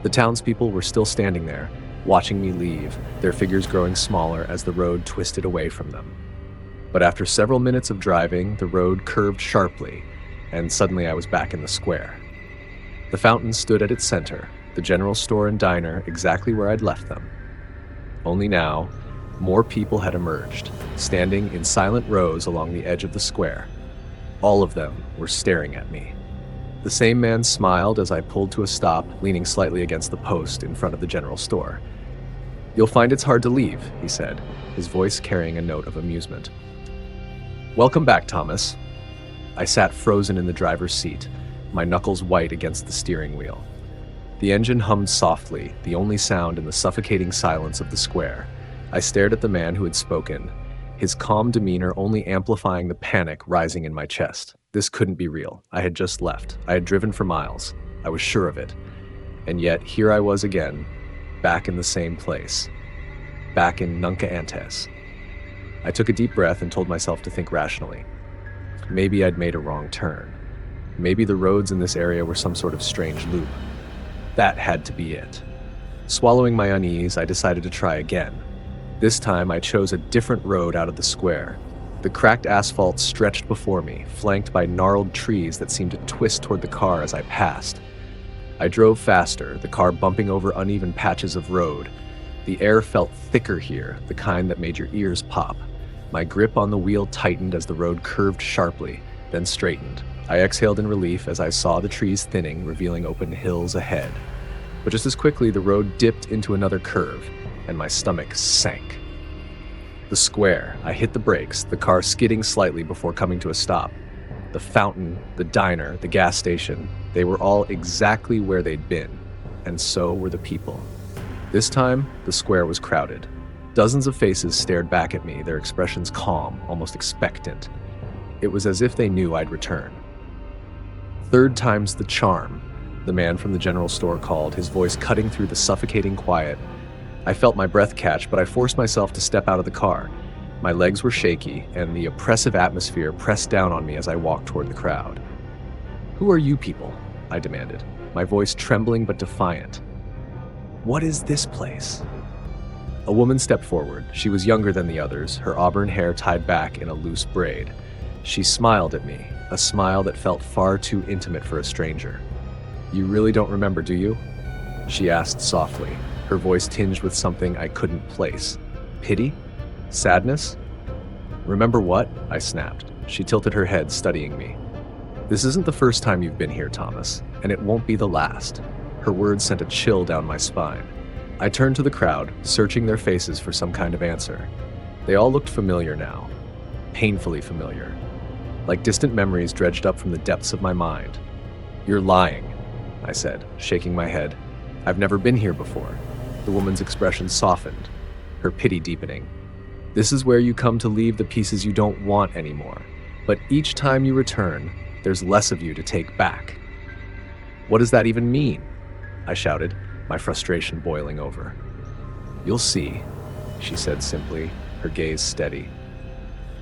The townspeople were still standing there, watching me leave, their figures growing smaller as the road twisted away from them. But after several minutes of driving, the road curved sharply, and suddenly I was back in the square. The fountain stood at its center, the general store and diner exactly where I'd left them. Only now, more people had emerged, standing in silent rows along the edge of the square. All of them were staring at me. The same man smiled as I pulled to a stop, leaning slightly against the post in front of the general store. "You'll find it's hard to leave," he said, his voice carrying a note of amusement. "Welcome back, Thomas." I sat frozen in the driver's seat, my knuckles white against the steering wheel. The engine hummed softly, the only sound in the suffocating silence of the square. I stared at the man who had spoken, his calm demeanor only amplifying the panic rising in my chest. This couldn't be real. I had just left. I had driven for miles. I was sure of it. And yet, here I was again, back in the same place. Back in Nunca Antes. I took a deep breath and told myself to think rationally. Maybe I'd made a wrong turn. Maybe the roads in this area were some sort of strange loop. That had to be it. Swallowing my unease, I decided to try again. This time, I chose a different road out of the square. The cracked asphalt stretched before me, flanked by gnarled trees that seemed to twist toward the car as I passed. I drove faster, the car bumping over uneven patches of road. The air felt thicker here, the kind that made your ears pop. My grip on the wheel tightened as the road curved sharply, then straightened. I exhaled in relief as I saw the trees thinning, revealing open hills ahead. But just as quickly, the road dipped into another curve, and my stomach sank. The square. I hit the brakes, the car skidding slightly before coming to a stop. The fountain, the diner, the gas station, they were all exactly where they'd been, and so were the people. This time, the square was crowded. Dozens of faces stared back at me, their expressions calm, almost expectant. It was as if they knew I'd return. "Third time's the charm," the man from the general store called, his voice cutting through the suffocating quiet. I felt my breath catch, but I forced myself to step out of the car. My legs were shaky, and the oppressive atmosphere pressed down on me as I walked toward the crowd. "Who are you people?" I demanded, my voice trembling but defiant. "What is this place?" A woman stepped forward. She was younger than the others, her auburn hair tied back in a loose braid. She smiled at me, a smile that felt far too intimate for a stranger. "You really don't remember, do you?" she asked softly, her voice tinged with something I couldn't place. Pity? Sadness? "Remember what?" I snapped. She tilted her head, studying me. "This isn't the first time you've been here, Thomas, and it won't be the last." Her words sent a chill down my spine. I turned to the crowd, searching their faces for some kind of answer. They all looked familiar now, painfully familiar, like distant memories dredged up from the depths of my mind. "You're lying," I said, shaking my head. "I've never been here before." The woman's expression softened, her pity deepening. "This is where you come to leave the pieces you don't want anymore. But each time you return, there's less of you to take back." "What does that even mean?" I shouted, my frustration boiling over. "You'll see," she said simply, her gaze steady.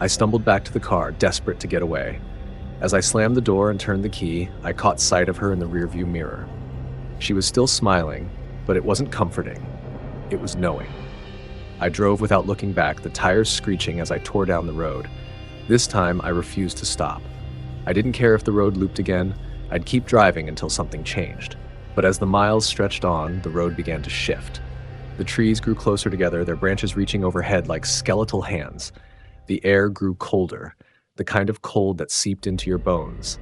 I stumbled back to the car, desperate to get away. As I slammed the door and turned the key, I caught sight of her in the rearview mirror. She was still smiling, but it wasn't comforting. It was knowing. I drove without looking back, the tires screeching as I tore down the road. This time, I refused to stop. I didn't care if the road looped again. I'd keep driving until something changed. But as the miles stretched on, the road began to shift. The trees grew closer together, their branches reaching overhead like skeletal hands. The air grew colder, the kind of cold that seeped into your bones.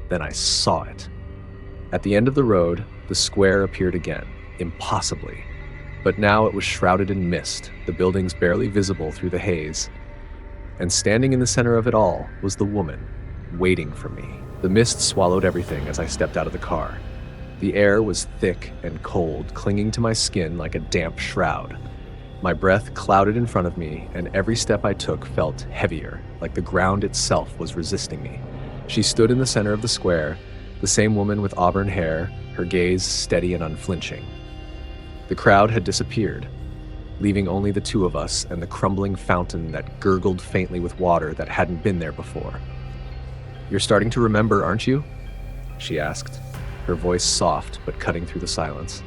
Then I saw it. At the end of the road, the square appeared again, impossibly. But now it was shrouded in mist, the buildings barely visible through the haze. And standing in the center of it all was the woman, waiting for me. The mist swallowed everything as I stepped out of the car. The air was thick and cold, clinging to my skin like a damp shroud. My breath clouded in front of me, and every step I took felt heavier, like the ground itself was resisting me. She stood in the center of the square, the same woman with auburn hair, her gaze steady and unflinching. The crowd had disappeared, leaving only the two of us and the crumbling fountain that gurgled faintly with water that hadn't been there before. "You're starting to remember, aren't you?" she asked, her voice soft but cutting through the silence.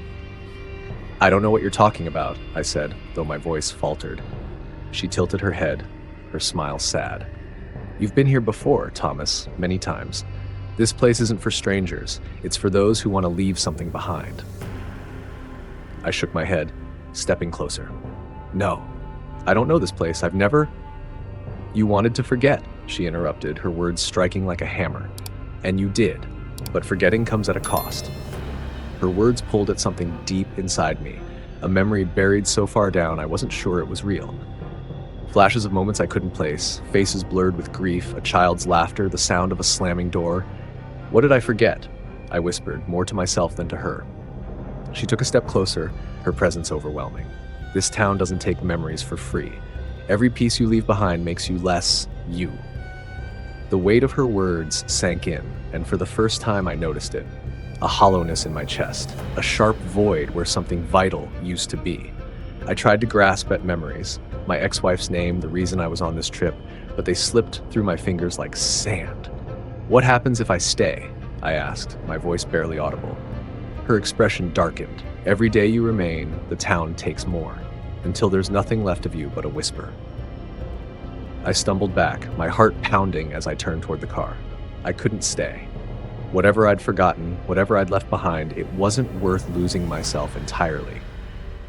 "I don't know what you're talking about," I said, though my voice faltered. She tilted her head, her smile sad. "You've been here before, Thomas, many times. This place isn't for strangers. It's for those who want to leave something behind." I shook my head, stepping closer. "No, I don't know this place. I've never—" "You wanted to forget," she interrupted, her words striking like a hammer. "And you did, but forgetting comes at a cost." Her words pulled at something deep inside me, a memory buried so far down I wasn't sure it was real. Flashes of moments I couldn't place, faces blurred with grief, a child's laughter, the sound of a slamming door. "What did I forget?" I whispered, more to myself than to her. She took a step closer, her presence overwhelming. "This town doesn't take memories for free. Every piece you leave behind makes you less you." The weight of her words sank in, and for the first time I noticed it. A hollowness in my chest, a sharp void where something vital used to be. I tried to grasp at memories, my ex-wife's name, the reason I was on this trip, but they slipped through my fingers like sand. "What happens if I stay?" I asked, my voice barely audible. Her expression darkened. "Every day you remain, the town takes more, until there's nothing left of you but a whisper." I stumbled back, my heart pounding as I turned toward the car. I couldn't stay. Whatever I'd forgotten, whatever I'd left behind, it wasn't worth losing myself entirely.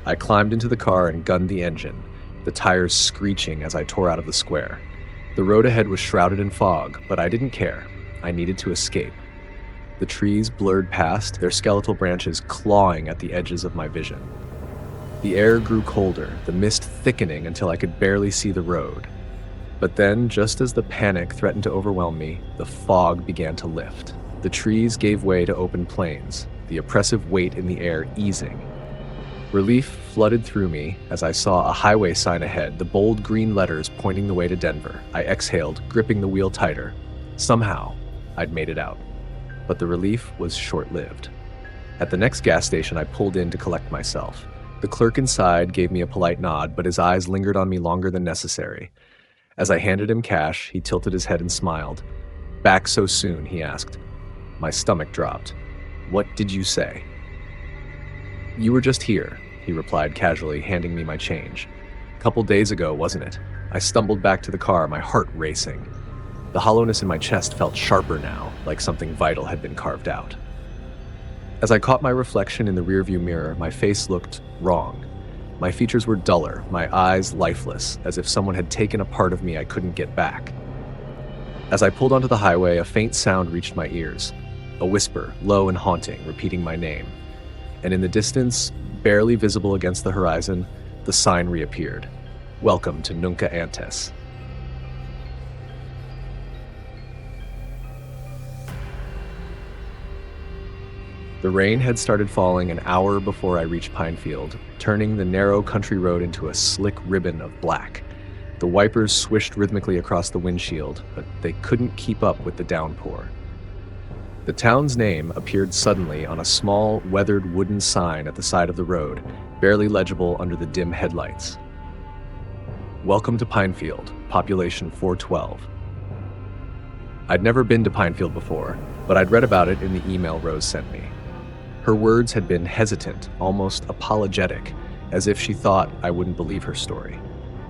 I climbed into the car and gunned the engine, the tires screeching as I tore out of the square. The road ahead was shrouded in fog, but I didn't care. I needed to escape. The trees blurred past, their skeletal branches clawing at the edges of my vision. The air grew colder, the mist thickening until I could barely see the road. But then, just as the panic threatened to overwhelm me, the fog began to lift. The trees gave way to open plains, the oppressive weight in the air easing. Relief flooded through me as I saw a highway sign ahead, the bold green letters pointing the way to Denver. I exhaled, gripping the wheel tighter. Somehow, I'd made it out. But the relief was short-lived. At the next gas station, I pulled in to collect myself. The clerk inside gave me a polite nod, but his eyes lingered on me longer than necessary. As I handed him cash, he tilted his head and smiled. "Back so soon?" he asked. My stomach dropped. "What did you say?" "You were just here," he replied casually, handing me my change. "Couple days ago, wasn't it?" I stumbled back to the car, my heart racing. The hollowness in my chest felt sharper now, like something vital had been carved out. As I caught my reflection in the rearview mirror, my face looked wrong. My features were duller, my eyes lifeless, as if someone had taken a part of me I couldn't get back. As I pulled onto the highway, a faint sound reached my ears. A whisper, low and haunting, repeating my name. And in the distance, barely visible against the horizon, the sign reappeared. "Welcome to Nunca Antes." The rain had started falling an hour before I reached Pinefield, turning the narrow country road into a slick ribbon of black. The wipers swished rhythmically across the windshield, but they couldn't keep up with the downpour. The town's name appeared suddenly on a small, weathered wooden sign at the side of the road, barely legible under the dim headlights. "Welcome to Pinefield, population 412. I'd never been to Pinefield before, but I'd read about it in the email Rose sent me. Her words had been hesitant, almost apologetic, as if she thought I wouldn't believe her story.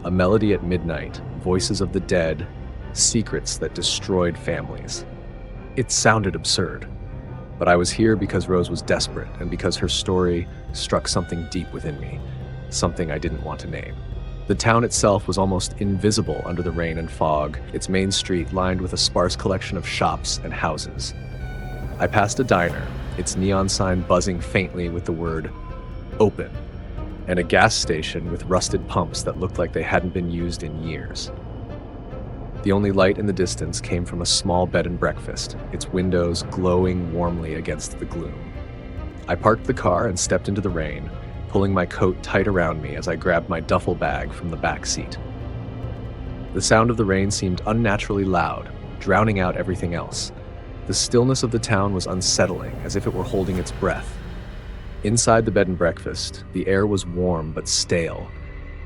A melody at midnight, voices of the dead, secrets that destroyed families. It sounded absurd, But I was here because Rose was desperate and because her story struck something deep within me, something I didn't want to name. The town itself was almost invisible under the rain and fog, its main street lined with a sparse collection of shops and houses. I passed a diner, its neon sign buzzing faintly with the word open, and a gas station with rusted pumps that looked like they hadn't been used in years. The only light in the distance came from a small bed and breakfast, its windows glowing warmly against the gloom. I parked the car and stepped into the rain, pulling my coat tight around me as I grabbed my duffel bag from the back seat. The sound of the rain seemed unnaturally loud, drowning out everything else. The stillness of the town was unsettling, as if it were holding its breath. Inside the bed and breakfast, the air was warm but stale,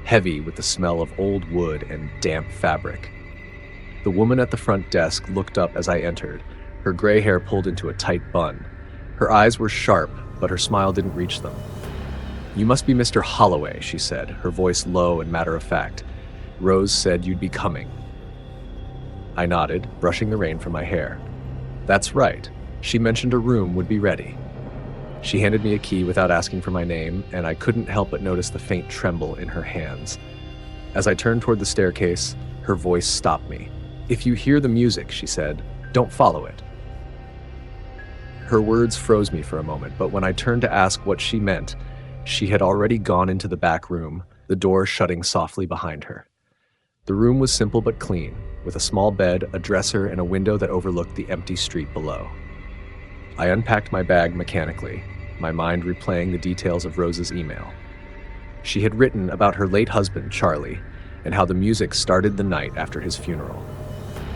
heavy with the smell of old wood and damp fabric. The woman at the front desk looked up as I entered, her gray hair pulled into a tight bun. Her eyes were sharp, but her smile didn't reach them. "You must be Mr. Holloway," she said, her voice low and matter-of-fact. "Rose said you'd be coming." I nodded, brushing the rain from my hair. "That's right. She mentioned a room would be ready." She handed me a key without asking for my name, and I couldn't help but notice the faint tremble in her hands. As I turned toward the staircase, her voice stopped me. "If you hear the music," she said, "don't follow it." Her words froze me for a moment, but when I turned to ask what she meant, she had already gone into the back room, the door shutting softly behind her. The room was simple but clean, with a small bed, a dresser, and a window that overlooked the empty street below. I unpacked my bag mechanically, my mind replaying the details of Rose's email. She had written about her late husband, Charlie, and how the music started the night after his funeral.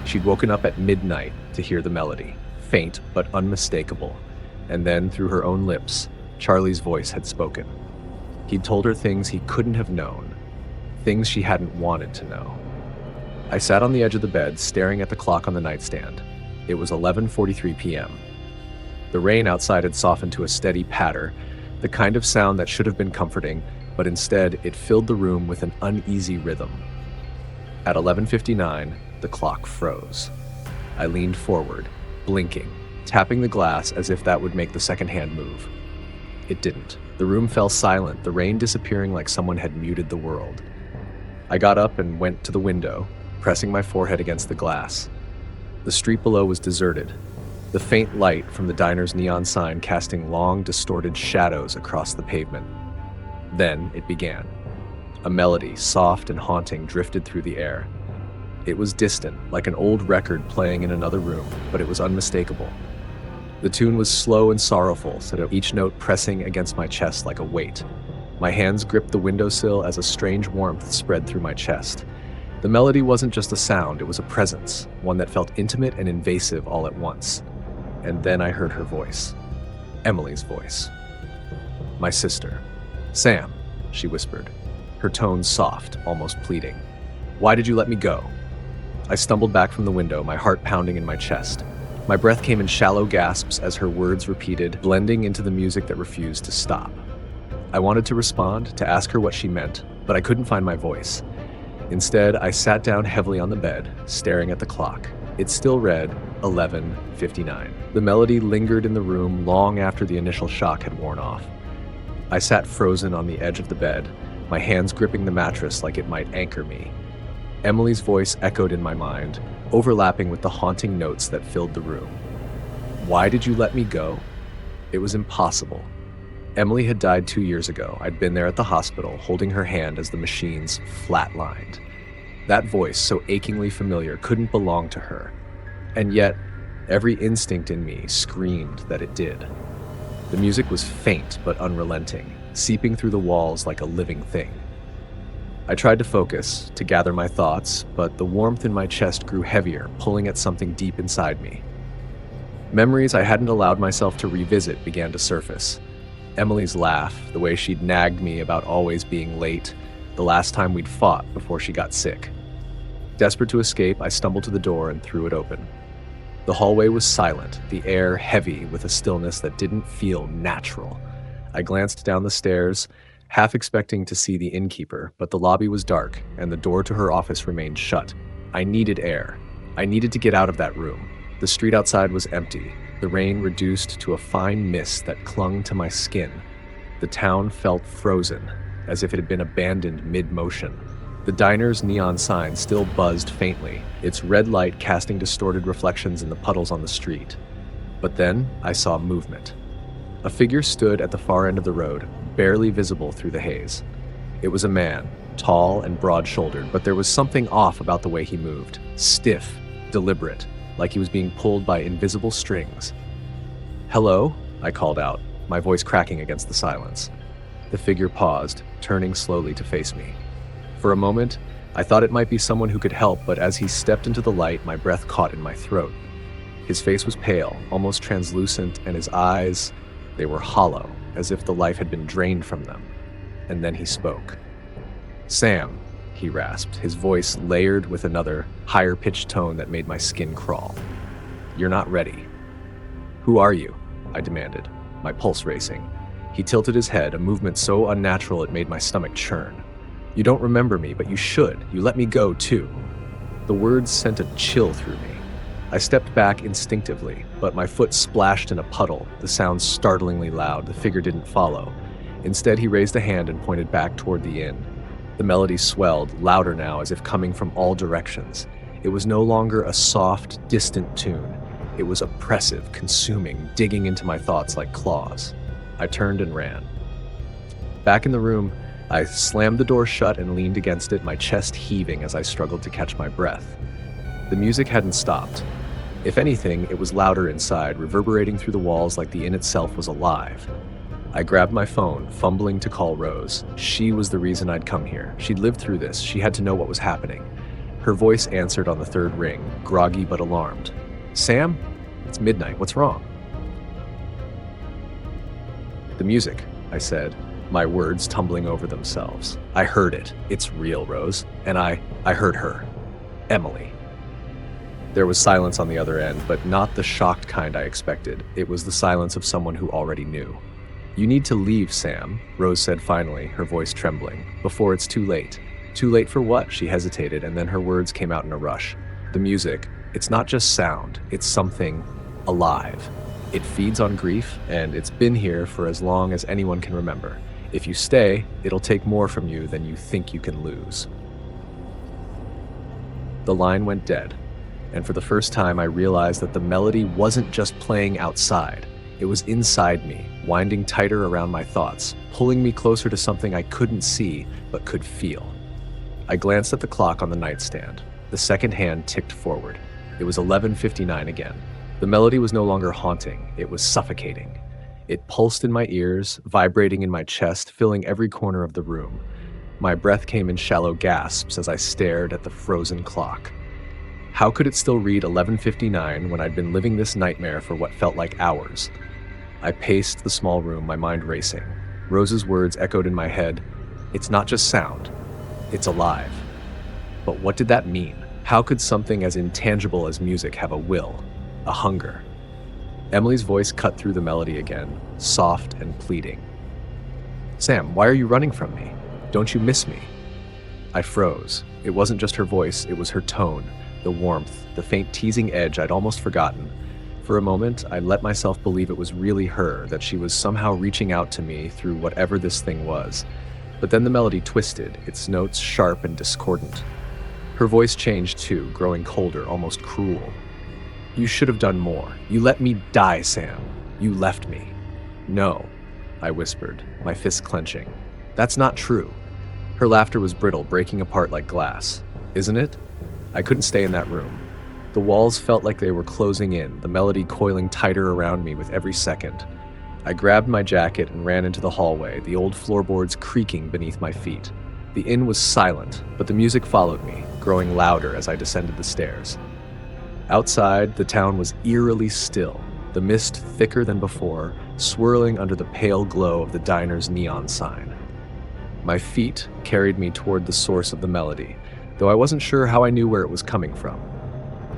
She'd woken up at midnight to hear the melody, faint but unmistakable, and then, through her own lips, Charlie's voice had spoken. He'd told her things he couldn't have known, things she hadn't wanted to know. I sat on the edge of the bed, staring at the clock on the nightstand. It was 11:43 p.m. The rain outside had softened to a steady patter, the kind of sound that should have been comforting, but instead it filled the room with an uneasy rhythm. At 11:59, the clock froze. I leaned forward, blinking, tapping the glass as if that would make the second hand move. It didn't. The room fell silent, the rain disappearing like someone had muted the world. I got up and went to the window, pressing my forehead against the glass. The street below was deserted, the faint light from the diner's neon sign casting long, distorted shadows across the pavement. Then it began. A melody, soft and haunting, drifted through the air. It was distant, like an old record playing in another room, but it was unmistakable. The tune was slow and sorrowful, so each note pressing against my chest like a weight. My hands gripped the windowsill as a strange warmth spread through my chest. The melody wasn't just a sound, it was a presence, one that felt intimate and invasive all at once. And then I heard her voice. Emily's voice. My sister. "Sam," she whispered, her tone soft, almost pleading. "Why did you let me go?" I stumbled back from the window, my heart pounding in my chest. My breath came in shallow gasps as her words repeated, blending into the music that refused to stop. I wanted to respond, to ask her what she meant, but I couldn't find my voice. Instead, I sat down heavily on the bed, staring at the clock. It still read 11:59. The melody lingered in the room long after the initial shock had worn off. I sat frozen on the edge of the bed, my hands gripping the mattress like it might anchor me. Emily's voice echoed in my mind, overlapping with the haunting notes that filled the room. Why did you let me go? It was impossible. Emily had died 2 years ago. I'd been there at the hospital, holding her hand as the machines flatlined. That voice, so achingly familiar, couldn't belong to her. And yet, every instinct in me screamed that it did. The music was faint but unrelenting, seeping through the walls like a living thing. I tried to focus, to gather my thoughts, but the warmth in my chest grew heavier, pulling at something deep inside me. Memories I hadn't allowed myself to revisit began to surface. Emily's laugh, the way she'd nagged me about always being late, the last time we'd fought before she got sick. Desperate to escape, I stumbled to the door and threw it open. The hallway was silent, the air heavy with a stillness that didn't feel natural. I glanced down the stairs, half expecting to see the innkeeper, but the lobby was dark, and the door to her office remained shut. I needed air. I needed to get out of that room. The street outside was empty. The rain reduced to a fine mist that clung to my skin. The town felt frozen, as if it had been abandoned mid-motion. The diner's neon sign still buzzed faintly, its red light casting distorted reflections in the puddles on the street. But then I saw movement. A figure stood at the far end of the road, barely visible through the haze. It was a man, tall and broad-shouldered, but there was something off about the way he moved. Stiff, deliberate, like he was being pulled by invisible strings. "Hello?" I called out, my voice cracking against the silence. The figure paused, turning slowly to face me. For a moment, I thought it might be someone who could help, but as he stepped into the light, my breath caught in my throat. His face was pale, almost translucent, and his eyes, they were hollow, as if the life had been drained from them. And then he spoke. "Sam," he rasped, his voice layered with another, higher-pitched tone that made my skin crawl. "You're not ready." "Who are you?" I demanded, my pulse racing. He tilted his head, a movement so unnatural it made my stomach churn. "You don't remember me, but you should. You let me go, too." The words sent a chill through me. I stepped back instinctively, but my foot splashed in a puddle, the sound startlingly loud. The figure didn't follow. Instead, he raised a hand and pointed back toward the inn. The melody swelled, louder now, as if coming from all directions. It was no longer a soft, distant tune. It was oppressive, consuming, digging into my thoughts like claws. I turned and ran. Back in the room, I slammed the door shut and leaned against it, my chest heaving as I struggled to catch my breath. The music hadn't stopped. If anything, it was louder inside, reverberating through the walls like the inn itself was alive. I grabbed my phone, fumbling to call Rose. She was the reason I'd come here. She'd lived through this. She had to know what was happening. Her voice answered on the third ring, groggy but alarmed. "Sam? It's midnight. What's wrong?" "The music," I said, my words tumbling over themselves. "I heard it. It's real, Rose. And I heard her. Emily." There was silence on the other end, but not the shocked kind I expected. It was the silence of someone who already knew. "You need to leave, Sam," Rose said finally, her voice trembling, "before it's too late." "Too late for what?" She hesitated, and then her words came out in a rush. "The music, it's not just sound, it's something alive. It feeds on grief, and it's been here for as long as anyone can remember. If you stay, it'll take more from you than you think you can lose." The line went dead, and for the first time I realized that the melody wasn't just playing outside. It was inside me, winding tighter around my thoughts, pulling me closer to something I couldn't see but could feel. I glanced at the clock on the nightstand. The second hand ticked forward. It was 11:59 again. The melody was no longer haunting, it was suffocating. It pulsed in my ears, vibrating in my chest, filling every corner of the room. My breath came in shallow gasps as I stared at the frozen clock. How could it still read 11:59 when I'd been living this nightmare for what felt like hours? I paced the small room, my mind racing. Rose's words echoed in my head. "It's not just sound, it's alive." But what did that mean? How could something as intangible as music have a will, a hunger? Emily's voice cut through the melody again, soft and pleading. "Sam, why are you running from me? Don't you miss me?" I froze. It wasn't just her voice, it was her tone, the warmth, the faint teasing edge I'd almost forgotten. For a moment, I let myself believe it was really her, that she was somehow reaching out to me through whatever this thing was. But then the melody twisted, its notes sharp and discordant. Her voice changed too, growing colder, almost cruel. "You should have done more. You let me die, Sam. You left me." "No," I whispered, my fists clenching. "That's not true." Her laughter was brittle, breaking apart like glass. "Isn't it?" I couldn't stay in that room. The walls felt like they were closing in, the melody coiling tighter around me with every second. I grabbed my jacket and ran into the hallway, the old floorboards creaking beneath my feet. The inn was silent, but the music followed me, growing louder as I descended the stairs. Outside, the town was eerily still, the mist thicker than before, swirling under the pale glow of the diner's neon sign. My feet carried me toward the source of the melody, though I wasn't sure how I knew where it was coming from.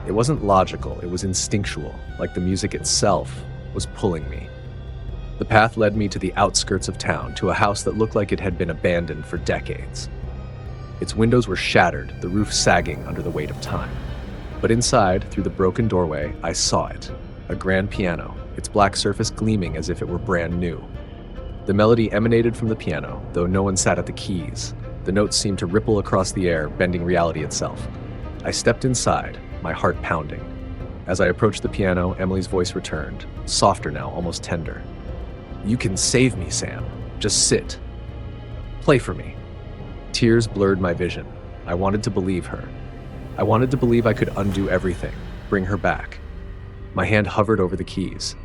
It wasn't logical, it was instinctual, like the music itself was pulling me. The path led me to the outskirts of town, to a house that looked like it had been abandoned for decades. Its windows were shattered, the roof sagging under the weight of time. But inside, through the broken doorway, I saw it. a grand piano, its black surface gleaming as if it were brand new. The melody emanated from the piano, though no one sat at the keys. The notes seemed to ripple across the air, bending reality itself. I stepped inside, my heart pounding. As I approached the piano, Emily's voice returned, softer now, almost tender. "You can save me, Sam. Just sit. Play for me." Tears blurred my vision. I wanted to believe her. I wanted to believe I could undo everything, bring her back. My hand hovered over the keys.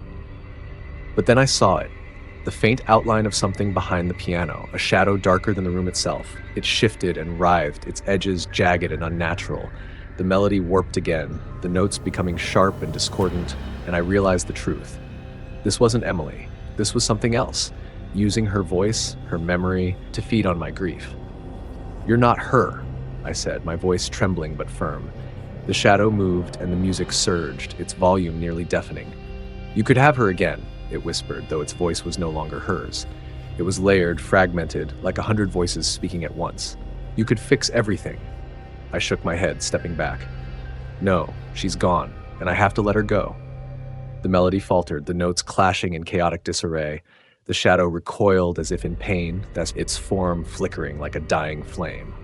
But then I saw it. The faint outline of something behind the piano, a shadow darker than the room itself. It shifted and writhed, its edges jagged and unnatural. The melody warped again, the notes becoming sharp and discordant, and I realized the truth. This wasn't Emily. This was something else, using her voice, her memory, to feed on my grief. "You're not her," I said, my voice trembling but firm. The shadow moved and the music surged, its volume nearly deafening. "You could have her again," it whispered, though its voice was no longer hers. It was layered, fragmented, like 100 voices speaking at once. "You could fix everything." I shook my head, stepping back. "No, she's gone, and I have to let her go." The melody faltered, the notes clashing in chaotic disarray. The shadow recoiled as if in pain, thus its form flickering like a dying flame.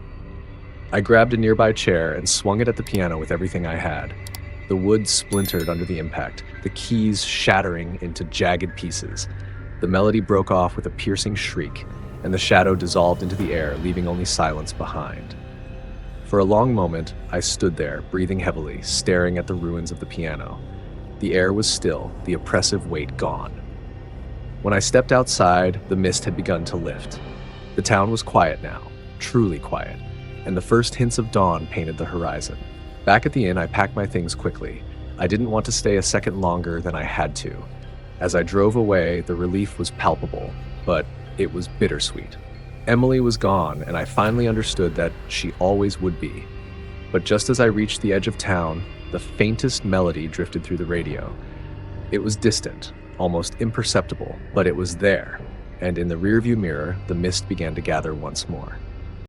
I grabbed a nearby chair and swung it at the piano with everything I had. The wood splintered under the impact, the keys shattering into jagged pieces. The melody broke off with a piercing shriek, and the shadow dissolved into the air, leaving only silence behind. For a long moment, I stood there, breathing heavily, staring at the ruins of the piano. The air was still, the oppressive weight gone. When I stepped outside, the mist had begun to lift. The town was quiet now, truly quiet, and the first hints of dawn painted the horizon. Back at the inn, I packed my things quickly. I didn't want to stay a second longer than I had to. As I drove away, the relief was palpable, but it was bittersweet. Emily was gone, and I finally understood that she always would be. But just as I reached the edge of town, the faintest melody drifted through the radio. It was distant, almost imperceptible, but it was there, and in the rearview mirror, the mist began to gather once more.